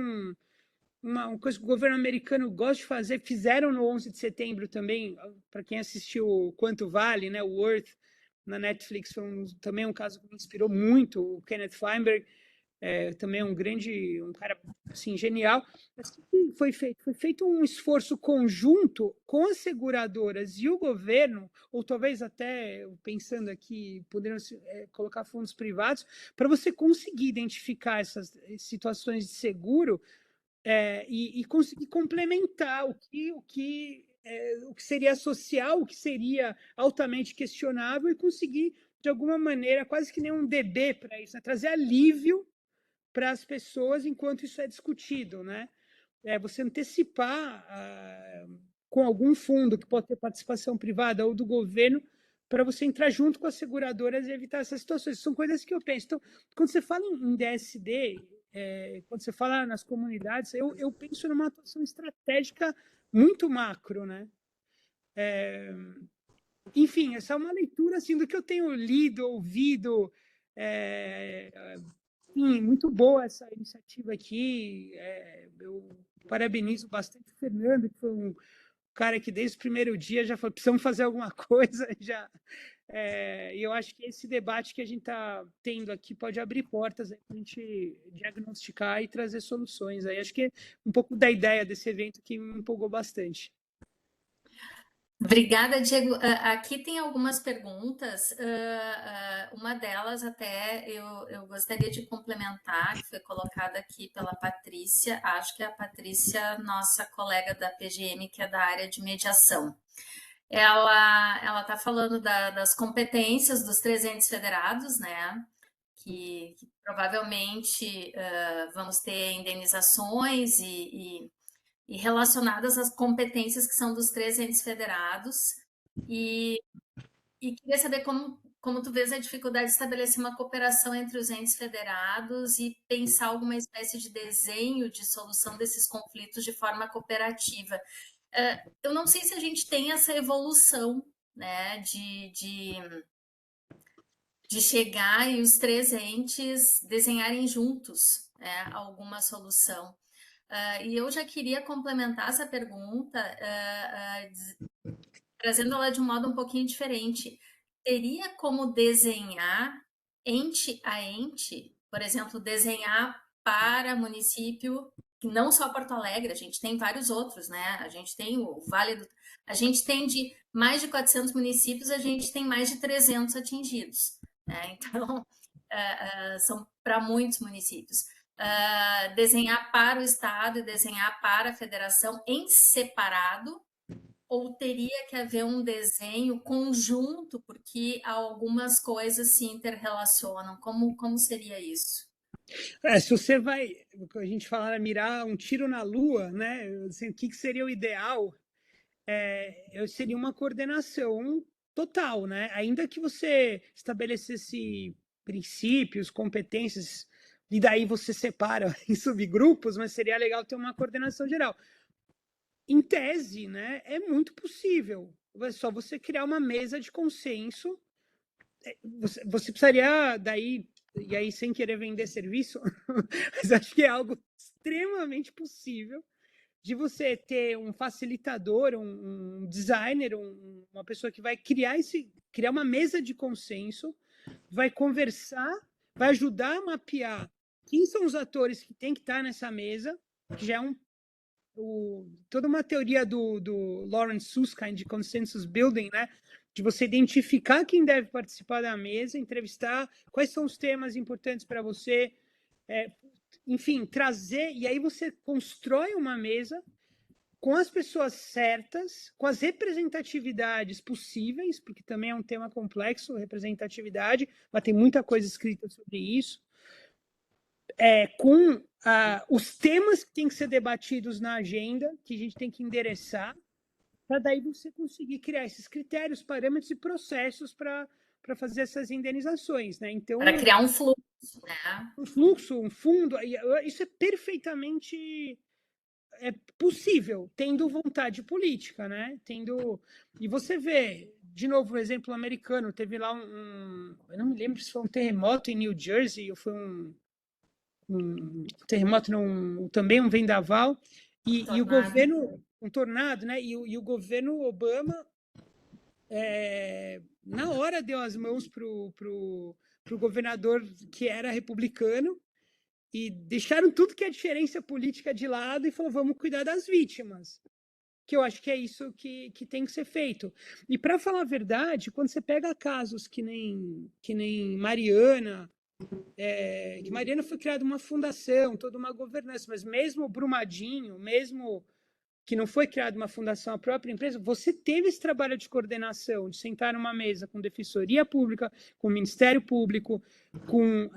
uma coisa que o governo americano gosta de fazer, fizeram no 11 de setembro também, para quem assistiu Quanto Vale, né, o Worth, na Netflix, foi também um caso que me inspirou muito, o Kenneth Feinberg, também é um cara assim, genial. Mas o que foi feito? Foi feito um esforço conjunto com as seguradoras e o governo, ou talvez até, pensando aqui, podendo colocar fundos privados, para você conseguir identificar essas situações de seguro e conseguir complementar o que seria social, o que seria altamente questionável e conseguir, de alguma maneira, quase que nem um DB para isso, né? Trazer alívio para as pessoas enquanto isso é discutido, né? Você antecipar com algum fundo que pode ter participação privada ou do governo para você entrar junto com as seguradoras e evitar essas situações. São coisas que eu penso. Então, quando você fala em DSD, quando você fala nas comunidades, eu penso numa atuação estratégica muito macro, né? Enfim, essa é uma leitura assim, do que eu tenho lido, ouvido. Sim, muito boa essa iniciativa aqui. Eu parabenizo bastante o Fernando, que foi um cara que desde o primeiro dia já falou: precisamos fazer alguma coisa. E eu acho que esse debate que a gente está tendo aqui pode abrir portas para a gente diagnosticar e trazer soluções. Aí acho que é um pouco da ideia desse evento que me empolgou bastante. Obrigada, Diego. Aqui tem algumas perguntas. Uma delas até eu gostaria de complementar, que foi colocada aqui pela Patrícia. Acho que é a Patrícia, nossa colega da PGM, que é da área de mediação. Ela está falando das competências dos 3 entes federados, né? Que provavelmente vamos ter indenizações e relacionadas às competências que são dos 3 entes federados. E queria saber como tu vês a dificuldade de estabelecer uma cooperação entre os entes federados e pensar alguma espécie de desenho de solução desses conflitos de forma cooperativa. Eu não sei se a gente tem essa evolução, né, de chegar e os 3 entes desenharem juntos, né, alguma solução. E eu já queria complementar essa pergunta, trazendo ela de um modo um pouquinho diferente. Teria como desenhar ente a ente, por exemplo, desenhar para município, que não só Porto Alegre, a gente tem vários outros, né? A gente tem o Vale do... A gente tem de mais de 400 municípios, a gente tem mais de 300 atingidos, né? Então, são para muitos municípios. Desenhar para o Estado e desenhar para a federação em separado, ou teria que haver um desenho conjunto, porque algumas coisas se interrelacionam? Como seria isso? Se você vai, a gente falar, mirar um tiro na lua, né? Assim, o que seria o ideal? Seria uma coordenação total, né? Ainda que você estabelecesse princípios, competências, e daí você separa em subgrupos, mas seria legal ter uma coordenação geral. Em tese, né, é muito possível. É só você criar uma mesa de consenso. Você precisaria, daí, e aí sem querer vender serviço, mas acho que é algo extremamente possível de você ter um facilitador, um designer, uma pessoa que vai criar uma mesa de consenso vai conversar, vai ajudar a mapear quem são os atores que têm que estar nessa mesa, que já é toda uma teoria do Lawrence Susskind de consensus building, né? De você identificar quem deve participar da mesa, entrevistar, quais são os temas importantes para você, enfim, trazer, e aí você constrói uma mesa com as pessoas certas, com as representatividades possíveis, porque também é um tema complexo, representatividade, mas tem muita coisa escrita sobre isso, com os temas que têm que ser debatidos na agenda, que a gente tem que endereçar, para daí você conseguir criar esses critérios, parâmetros e processos para fazer essas indenizações, né? Então, para criar um fluxo, né? Um fluxo, um fundo, isso é perfeitamente possível, tendo vontade política, né? E você vê, de novo, o exemplo americano, teve lá eu não me lembro se foi um terremoto em New Jersey ou foi um terremoto, também um vendaval, e o governo, um tornado, né? E o governo Obama, na hora, deu as mãos pro governador que era republicano e deixaram tudo que é diferença política de lado e falou, vamos cuidar das vítimas. Que eu acho que é isso que tem que ser feito. E, para falar a verdade, quando você pega casos que nem Mariana, que Mariana foi criada uma fundação, toda uma governança, mas mesmo Brumadinho, mesmo que não foi criada uma fundação, a própria empresa, você teve esse trabalho de coordenação, de sentar numa mesa com Defensoria Pública, com Ministério Público, com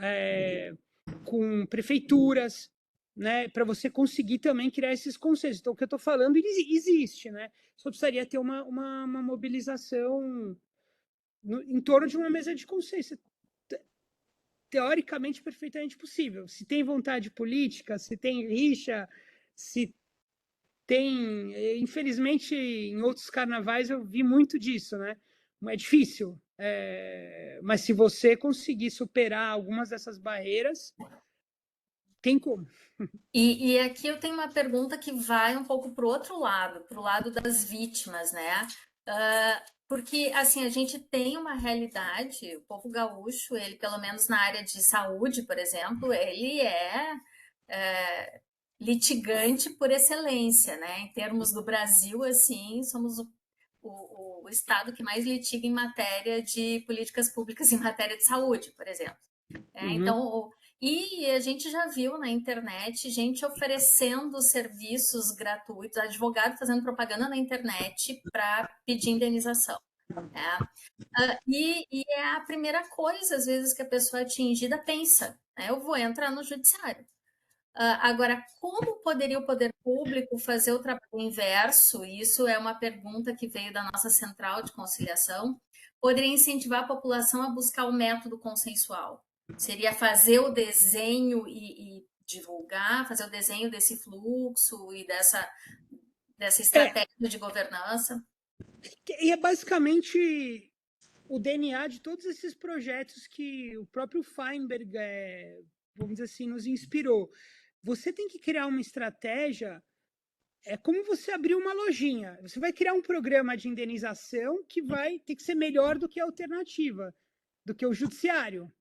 prefeituras, né, para você conseguir também criar esses consensos. Então, o que eu estou falando existe, né? Só precisaria ter uma mobilização em torno de uma mesa de consenso. Teoricamente, perfeitamente possível. Se tem vontade política, se tem rixa, se tem... Infelizmente, em outros carnavais eu vi muito disso, né? É difícil. Mas se você conseguir superar algumas dessas barreiras, tem como. E aqui eu tenho uma pergunta que vai um pouco para o outro lado, para o lado das vítimas, né? Porque, assim, a gente tem uma realidade, o povo gaúcho, ele, pelo menos na área de saúde, por exemplo, ele é litigante por excelência, né? Em termos do Brasil, assim, somos o estado que mais litiga em matéria de políticas públicas em matéria de saúde, por exemplo. Então, e a gente já viu na internet gente oferecendo serviços gratuitos, advogado fazendo propaganda na internet para pedir indenização. E é a primeira coisa, às vezes, que a pessoa atingida pensa, né? Eu vou entrar no judiciário. Agora, como poderia o poder público fazer o trabalho inverso? Isso é uma pergunta que veio da nossa central de conciliação. Poderia incentivar a população a buscar o método consensual. Seria fazer o desenho e divulgar, fazer o desenho desse fluxo e dessa estratégia de governança. E é basicamente o DNA de todos esses projetos que o próprio Feinberg, vamos dizer assim, nos inspirou. Você tem que criar uma estratégia, é como você abrir uma lojinha. Você vai criar um programa de indenização que vai ter que ser melhor do que a alternativa, do que o judiciário,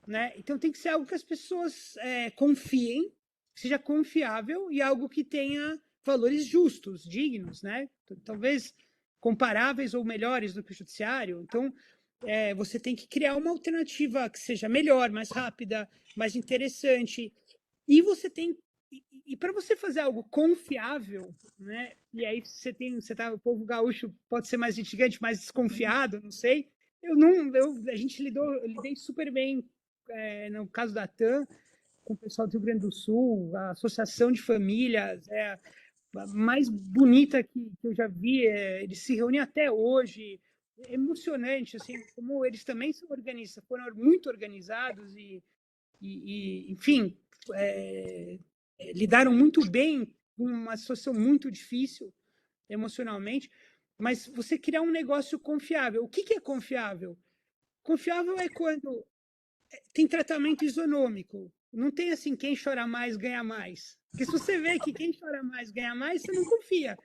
né? Então tem que ser algo que as pessoas confiem, que seja confiável e algo que tenha valores justos, dignos, né? Talvez comparáveis ou melhores do que o judiciário. Então, você tem que criar uma alternativa que seja melhor, mais rápida, mais interessante. E você tem... E para você fazer algo confiável, né? E aí o povo gaúcho pode ser mais litigante, mais desconfiado, não sei. A gente lidei super bem no caso da TAM, com o pessoal do Rio Grande do Sul, a associação de famílias, a mais bonita que eu já vi, eles se reúnem até hoje, é emocionante, assim, como eles também são organizados, foram muito organizados e enfim, lidaram muito bem com uma situação muito difícil emocionalmente, mas você criar um negócio confiável. O que é confiável? Confiável é quando tem tratamento isonômico. Não tem assim, quem chora mais ganha mais. Porque se você vê que quem chora mais ganha mais, você não confia.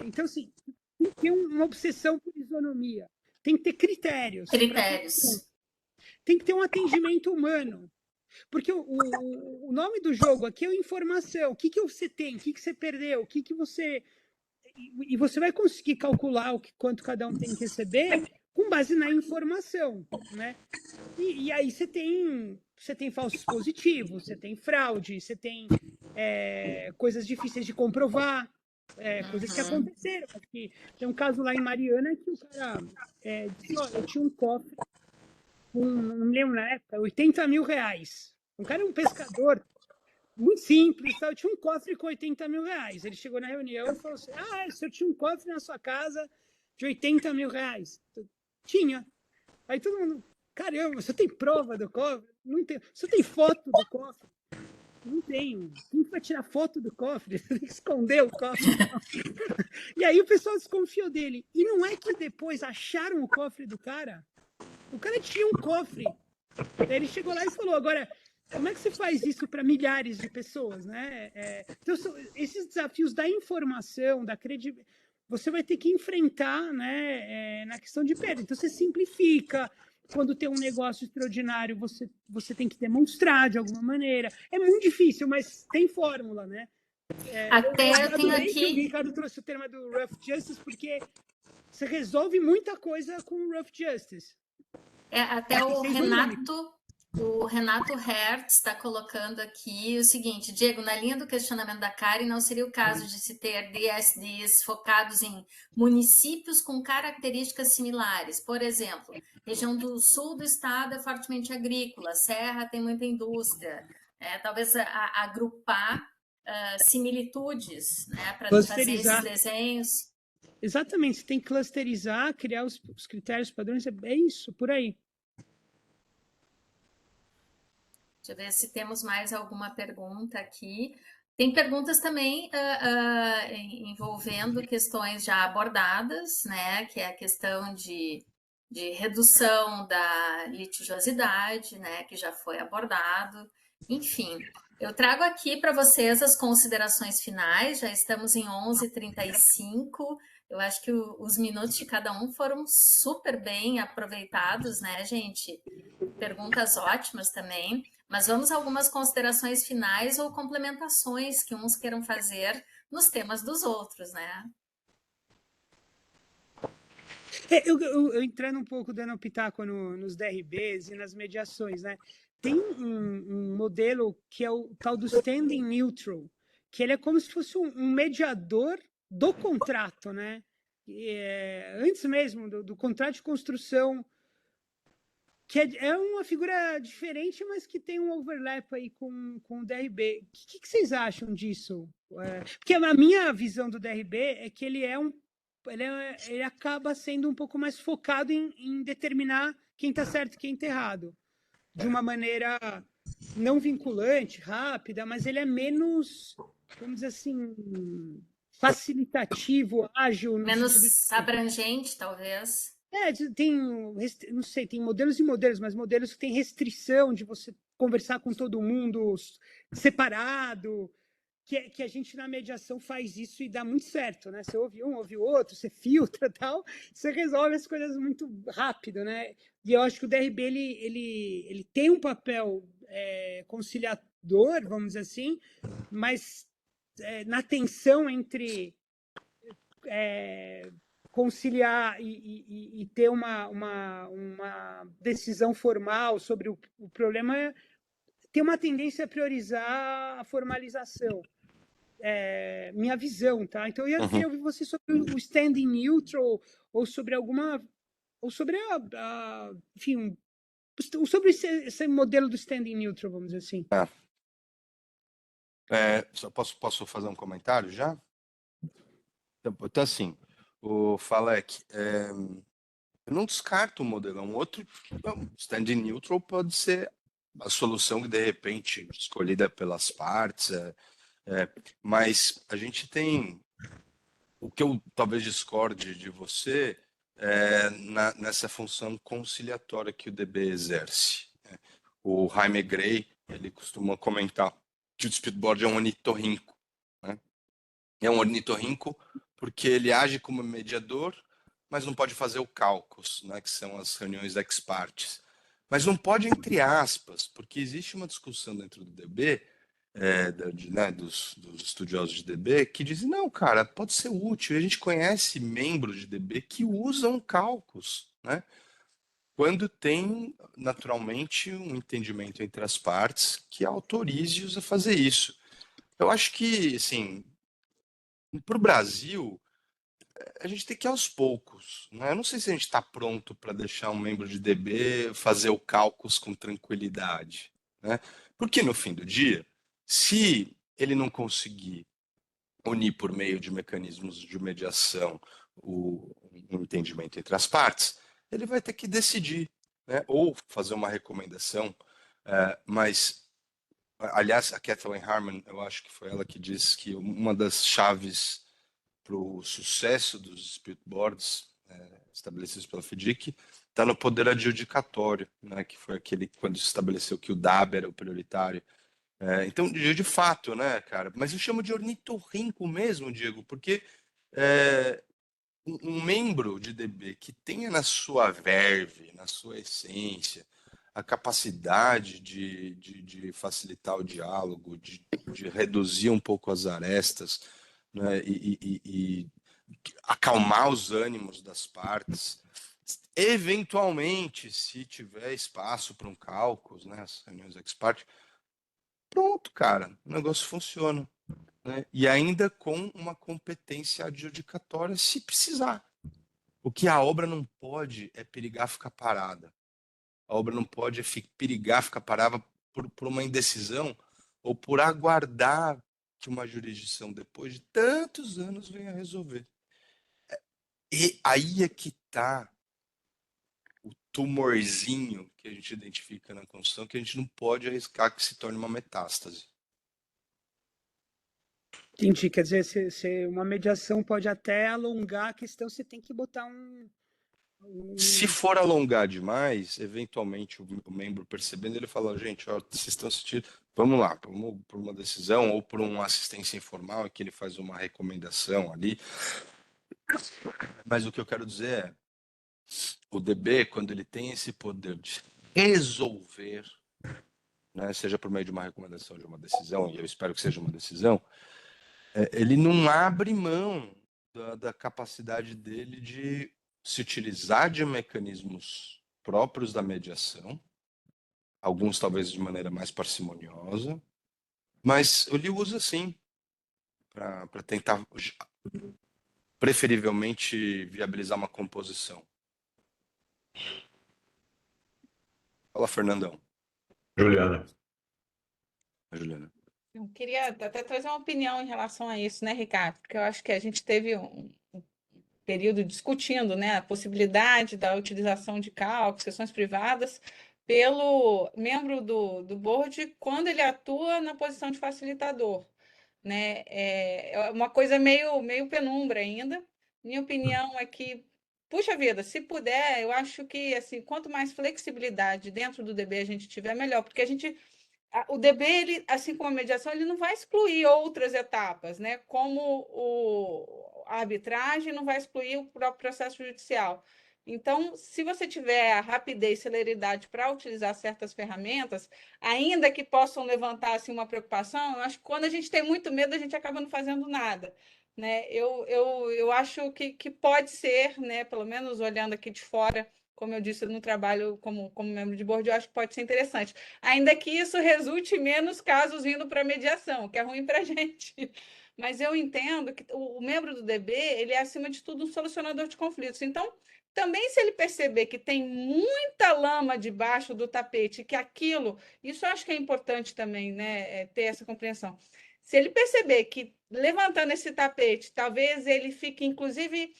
Então, assim, tem uma obsessão por isonomia. Tem que ter critérios. Critérios. tem que ter um atendimento humano. Porque o nome do jogo aqui é informação. O que você tem? O que você perdeu? O que você... E você vai conseguir calcular quanto cada um tem que receber com base na informação, né? E aí você tem falsos positivos, você tem fraude, você tem coisas difíceis de comprovar, coisas que aconteceram. Aqui. Tem um caso lá em Mariana que o cara disse, ó, eu tinha um cofre com, não me lembro na época, 80 mil reais. Um cara é um pescador muito simples, tá? Eu tinha um cofre com 80 mil reais. Ele chegou na reunião e falou assim, o senhor tinha um cofre na sua casa de 80 mil reais? Tinha. Aí todo mundo, caramba, você tem prova do cofre? Não tem. Você tem foto do cofre? Não tenho. Quem vai tirar foto do cofre? Você tem que esconder o cofre. E aí o pessoal desconfiou dele. E não é que depois acharam o cofre do cara? O cara tinha um cofre. Daí ele chegou lá e falou, agora, como é que você faz isso para milhares de pessoas, né? Então, esses desafios da informação, da credibilidade, você vai ter que enfrentar, né, na questão de perda. Então, você simplifica. Quando tem um negócio extraordinário, você tem que demonstrar de alguma maneira. É muito difícil, mas tem fórmula, né? Eu tenho aqui... que o Ricardo trouxe o termo do Rough Justice, porque você resolve muita coisa com o Rough Justice. Até o Renato Hertz está colocando aqui o seguinte, Diego, na linha do questionamento da Karen, não seria o caso de se ter DSDs focados em municípios com características similares? Por exemplo, região do sul do estado é fortemente agrícola, Serra tem muita indústria, talvez agrupar similitudes, né, para fazer esses desenhos. Exatamente, você tem que clusterizar, criar os critérios padrões, é isso, por aí. Deixa eu ver se temos mais alguma pergunta aqui. Tem perguntas também envolvendo questões já abordadas, né, que é a questão de redução da litigiosidade, né, que já foi abordado. Enfim, eu trago aqui para vocês as considerações finais, já estamos em 11h35, eu acho que os minutos de cada um foram super bem aproveitados, né, gente? Perguntas ótimas também, mas vamos a algumas considerações finais ou complementações que uns queiram fazer nos temas dos outros, né? Eu entrando um pouco, dando pitaco nos DRBs e nas mediações, né? Tem um modelo que é o tal do standing neutral, que ele é como se fosse um mediador do contrato, né? Antes mesmo do contrato de construção, que é uma figura diferente, mas que tem um overlap aí com o DRB. O que vocês acham disso? Porque a minha visão do DRB é que ele acaba sendo um pouco mais focado em determinar quem está certo e quem está errado, de uma maneira não vinculante, rápida, mas ele é menos, vamos dizer assim, facilitativo, ágil. Menos abrangente, talvez. Não sei, tem modelos e modelos, mas modelos que têm restrição de você conversar com todo mundo separado, que a gente na mediação faz isso e dá muito certo, né? Você ouve um, ouve o outro, você filtra tal, você resolve as coisas muito rápido, né? E eu acho que o DRB ele tem um papel conciliador, vamos dizer assim, mas na tensão entre conciliar e ter uma decisão formal sobre o problema, tem uma tendência a priorizar a formalização. Minha visão, tá? Então eu queria ouvir você sobre o standing neutral ou sobre enfim, sobre esse modelo do standing neutral, vamos dizer assim. Só posso fazer um comentário já? Então assim, o Falek, eu não descarto o modelo, standing neutral pode ser a solução que de repente escolhida pelas partes, mas a gente tem o que eu talvez discorde de você nessa função conciliatória que o DB exerce. O Jaime Gray, ele costuma comentar que o dispute board é um ornitorrinco, né? É um ornitorrinco porque ele age como mediador, mas não pode fazer o caucus, né, que são as reuniões ex partes. Mas não pode entre aspas, porque existe uma discussão dentro do DB, né, dos estudiosos de DB, que dizem, não, cara, pode ser útil. A gente conhece membros de DB que usam cálculos, né? Quando tem, naturalmente, um entendimento entre as partes que autorize-os a fazer isso. Eu acho que, assim, para o Brasil, a gente tem que ir aos poucos, né? Eu não sei se a gente está pronto para deixar um membro de DB fazer o cálculos com tranquilidade, né? Porque no fim do dia, se ele não conseguir unir por meio de mecanismos de mediação um entendimento entre as partes, ele vai ter que decidir, né? Ou fazer uma recomendação, mas aliás, a Kathleen Harmon, eu acho que foi ela que disse que uma das chaves para o sucesso dos dispute boards estabelecidos pela FDIC está no poder adjudicatório, né, que foi aquele quando se estabeleceu que o DAB era o prioritário. Então, de fato, né, cara? Mas eu chamo de ornitorrinco mesmo, Diego, porque um membro de DB que tenha na sua verve, na sua essência, a capacidade de facilitar o diálogo, de reduzir um pouco as arestas, né, e acalmar os ânimos das partes. Eventualmente, se tiver espaço para um cálculo, né, as reuniões ex parte, pronto, cara, o negócio funciona. Né? E ainda com uma competência adjudicatória, se precisar. O que a obra não pode é perigar ficar parada. A obra não pode perigar ficar parada por uma indecisão ou por aguardar que uma jurisdição, depois de tantos anos, venha resolver. E aí é que está o tumorzinho que a gente identifica na Constituição, que a gente não pode arriscar que se torne uma metástase. Entendi, quer dizer, uma mediação pode até alongar a questão, você tem que botar Se for alongar demais, eventualmente o membro percebendo, ele fala, gente, ó, vocês estão assistindo, vamos lá, vamos por uma decisão ou por uma assistência informal, que ele faz uma recomendação ali. Mas o que eu quero dizer é, o DB, quando ele tem esse poder de resolver, né, seja por meio de uma recomendação, de uma decisão, e eu espero que seja uma decisão, ele não abre mão da capacidade dele de se utilizar de mecanismos próprios da mediação, alguns talvez de maneira mais parcimoniosa, mas ele usa sim para tentar preferivelmente viabilizar uma composição. Fala, Fernandão. Juliana. Juliana. Eu queria até trazer uma opinião em relação a isso, né, Ricardo? Porque eu acho que a gente teve um período discutindo, né, a possibilidade da utilização de cálculos, sessões privadas, pelo membro do board quando ele atua na posição de facilitador, né? É uma coisa meio penumbra ainda. Minha opinião é que, puxa vida, se puder, eu acho que assim, quanto mais flexibilidade dentro do DB a gente tiver, melhor, porque o DB, ele, assim como a mediação, ele não vai excluir outras etapas, né? Como a arbitragem não vai excluir o próprio processo judicial. Então, se você tiver a rapidez e celeridade para utilizar certas ferramentas, ainda que possam levantar assim, uma preocupação, eu acho que quando a gente tem muito medo, a gente acaba não fazendo nada. Né? Eu acho que pode ser, né, pelo menos olhando aqui de fora, como eu disse, no trabalho como membro de board, eu acho que pode ser interessante. Ainda que isso resulte em menos casos indo para mediação, que é ruim para a gente. Mas eu entendo que o membro do DB, ele é, acima de tudo, um solucionador de conflitos. Então, também se ele perceber que tem muita lama debaixo do tapete, que aquilo, isso eu acho que é importante também, né, ter essa compreensão. Se ele perceber que levantando esse tapete, talvez ele fique, inclusive,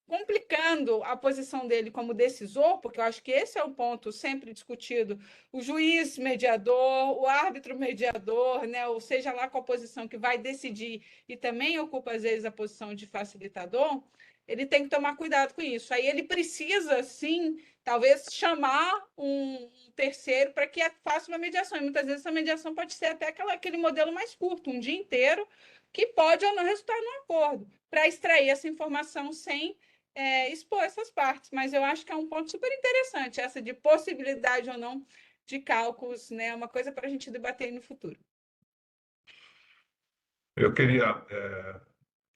complicando a posição dele como decisor, porque eu acho que esse é o ponto sempre discutido, o juiz mediador, o árbitro mediador, né, ou seja lá qual posição que vai decidir e também ocupa às vezes a posição de facilitador, ele tem que tomar cuidado com isso. Aí ele precisa, sim, talvez chamar um terceiro para que faça uma mediação. E muitas vezes essa mediação pode ser até aquele modelo mais curto, um dia inteiro, que pode ou não resultar num acordo, para extrair essa informação sem expor essas partes, mas eu acho que é um ponto super interessante, essa de possibilidade ou não de cálculos, né? Uma coisa para a gente debater no futuro. Eu queria,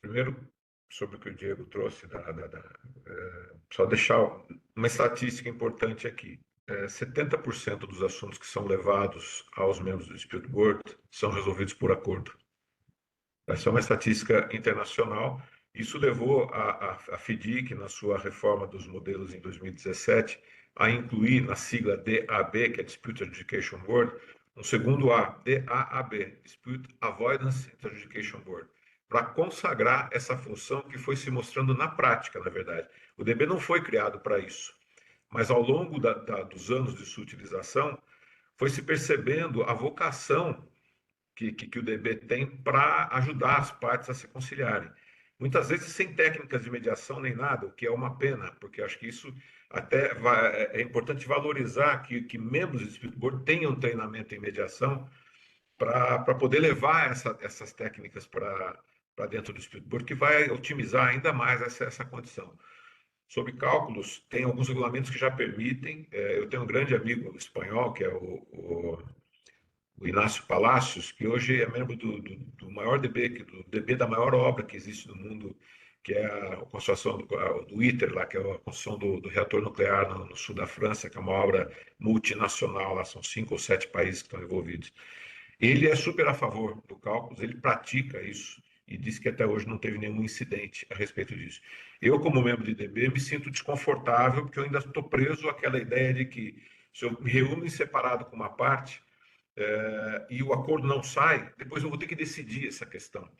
primeiro, sobre o que o Diego trouxe, só deixar uma estatística importante aqui. 70% dos assuntos que são levados aos membros do Dispute Board são resolvidos por acordo. Essa é uma estatística internacional. Isso levou a FDIC, na sua reforma dos modelos em 2017, a incluir na sigla DAB, que é Dispute Adjudication Board, um segundo A, DAAB, Dispute Avoidance Adjudication Board, para consagrar essa função que foi se mostrando na prática, na verdade. O DB não foi criado para isso, mas ao longo dos anos de sua utilização, foi se percebendo a vocação que o DB tem para ajudar as partes a se conciliarem. Muitas vezes sem técnicas de mediação nem nada, o que é uma pena, porque acho que isso até é importante valorizar que membros do Dispute Board tenham treinamento em mediação para poder levar essas técnicas para dentro do Dispute Board, que vai otimizar ainda mais essa condição. Sobre cálculos, tem alguns regulamentos que já permitem. Eu tenho um grande amigo espanhol, que é o Inácio Palacios, que hoje é membro do maior DB, do DB da maior obra que existe no mundo, que é a construção do ITER, lá, que é a construção do reator nuclear no sul da França, que é uma obra multinacional, lá são 5 ou 7 países que estão envolvidos. Ele é super a favor do cálculos, ele pratica isso e disse que até hoje não teve nenhum incidente a respeito disso. Eu, como membro de DB, me sinto desconfortável, porque eu ainda estou preso àquela ideia de que se eu me reúno em separado com uma parte, e o acordo não sai, depois eu vou ter que decidir essa questão.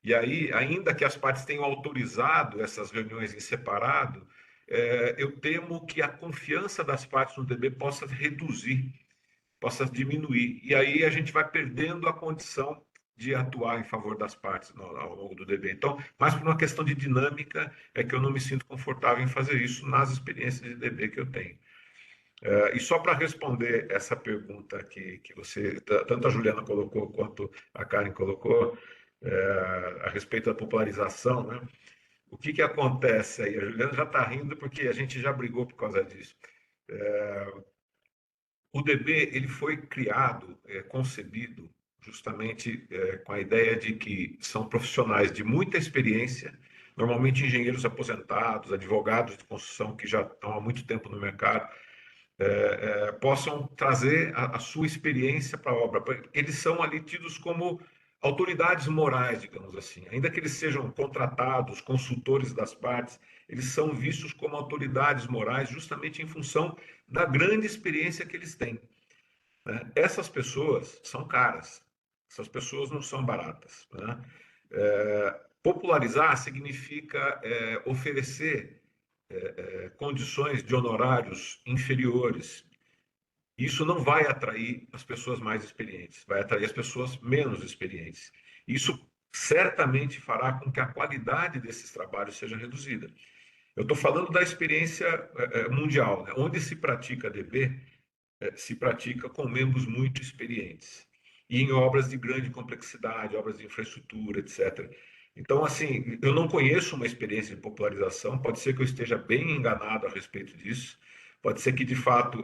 E aí, ainda que as partes tenham autorizado essas reuniões em separado, eu temo que a confiança das partes no DB possa reduzir, possa diminuir. E aí a gente vai perdendo a condição de atuar em favor das partes ao longo do DB. Então, mais por uma questão de dinâmica, é que eu não me sinto confortável em fazer isso nas experiências de DB que eu tenho. E só para responder essa pergunta que você, tanto a Juliana colocou quanto a Karen colocou, a respeito da popularização, né? O que acontece aí? A Juliana já está rindo porque a gente já brigou por causa disso. O DB ele foi criado, concebido justamente com a ideia de que são profissionais de muita experiência, normalmente engenheiros aposentados, advogados de construção que já estão há muito tempo no mercado, possam trazer a sua experiência para a obra. Eles são ali tidos como autoridades morais, digamos assim. Ainda que eles sejam contratados, consultores das partes, eles são vistos como autoridades morais justamente em função da grande experiência que eles têm. Essas pessoas são caras, essas pessoas não são baratas. Popularizar significa oferecer condições de honorários inferiores. Isso não vai atrair as pessoas mais experientes, vai atrair as pessoas menos experientes. Isso certamente fará com que a qualidade desses trabalhos seja reduzida. Eu estou falando da experiência mundial, né? Onde se pratica DB, se pratica com membros muito experientes e em obras de grande complexidade, obras de infraestrutura, etc. Então, assim, eu não conheço uma experiência de popularização, pode ser que eu esteja bem enganado a respeito disso, pode ser que, de fato,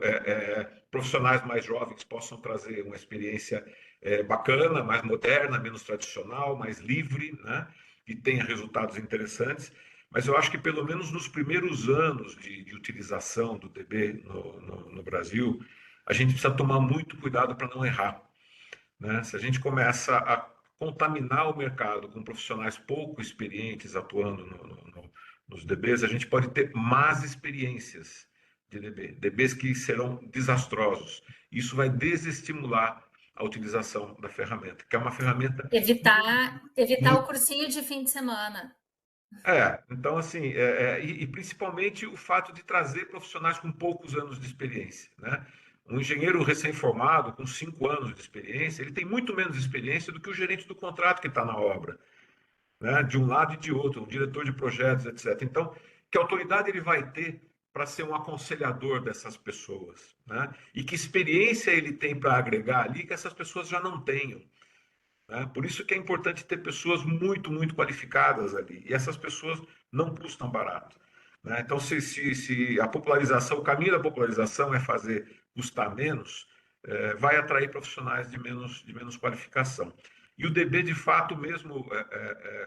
profissionais mais jovens possam trazer uma experiência bacana, mais moderna, menos tradicional, mais livre, né? E tenha resultados interessantes, mas eu acho que, pelo menos nos primeiros anos de utilização do DB no Brasil, a gente precisa tomar muito cuidado para não errar, né? Se a gente começa a contaminar o mercado com profissionais pouco experientes atuando nos DBs, a gente pode ter más experiências de DBs que serão desastrosos. Isso vai desestimular a utilização da ferramenta, que é uma ferramenta... Evitar o cursinho de fim de semana. Então, assim, e principalmente o fato de trazer profissionais com poucos anos de experiência, né? Um engenheiro recém-formado, com 5 anos de experiência, ele tem muito menos experiência do que o gerente do contrato que está na obra, né? De um lado e de outro, um diretor de projetos, etc. Então, que autoridade ele vai ter para ser um aconselhador dessas pessoas, né? E que experiência ele tem para agregar ali que essas pessoas já não tenham, né? Por isso que é importante ter pessoas muito, muito qualificadas ali. E essas pessoas não custam barato, né? Então, se a popularização, o caminho da popularização é fazer custar menos, vai atrair profissionais de menos qualificação. E o DB, de fato, mesmo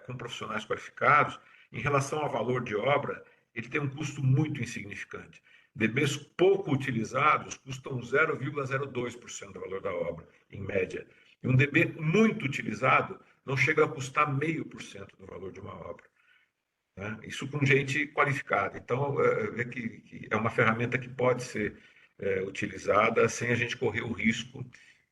com profissionais qualificados, em relação ao valor de obra, ele tem um custo muito insignificante. DBs pouco utilizados custam 0,02% do valor da obra, em média. E um DB muito utilizado não chega a custar 0,5% do valor de uma obra, né? Isso com gente qualificada. Então, que é uma ferramenta que pode ser utilizada sem a gente correr o risco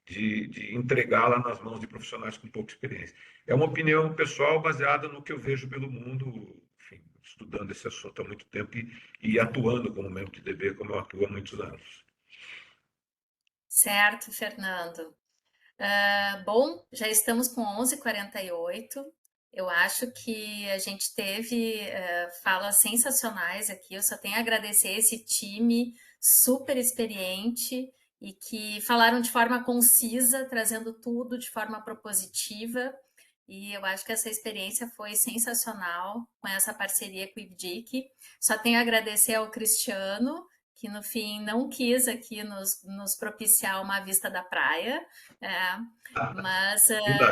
de entregá-la nas mãos de profissionais com pouca experiência. É uma opinião pessoal baseada no que eu vejo pelo mundo, enfim, estudando esse assunto há muito tempo e atuando como membro de DB, como eu atuo há muitos anos. Certo, Fernando. Bom, já estamos com 11h48. Eu acho que a gente teve falas sensacionais aqui. Eu só tenho a agradecer esse time super experiente e que falaram de forma concisa, trazendo tudo de forma propositiva. E eu acho que essa experiência foi sensacional com essa parceria com o IBDIC. Só tenho a agradecer ao Cristiano, que no fim não quis aqui nos propiciar uma vista da praia, mas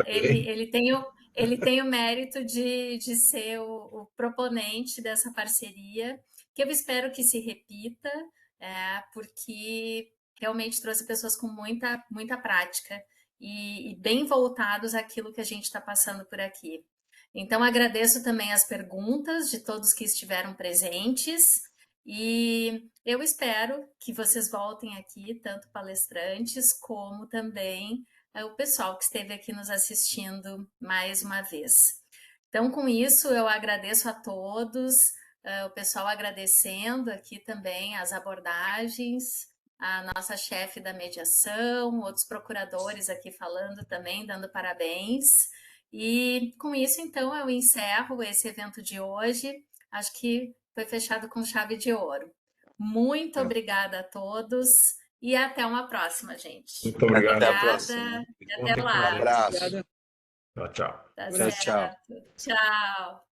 ele tem o mérito de ser o proponente dessa parceria, que eu espero que se repita, porque realmente trouxe pessoas com muita, muita prática e bem voltados àquilo que a gente está passando por aqui. Então, agradeço também as perguntas de todos que estiveram presentes e eu espero que vocês voltem aqui, tanto palestrantes como também o pessoal que esteve aqui nos assistindo mais uma vez. Então, com isso, eu agradeço a todos, o pessoal agradecendo aqui também as abordagens, a nossa chefe da mediação, outros procuradores aqui falando também, dando parabéns. E com isso, então, eu encerro esse evento de hoje. Acho que foi fechado com chave de ouro. Muito obrigada a todos e até uma próxima, gente. Muito obrigado. Até a próxima. E até lá. Um abraço. Obrigado. Tchau, tchau. Tá Tchau, tchau. certo. Tchau.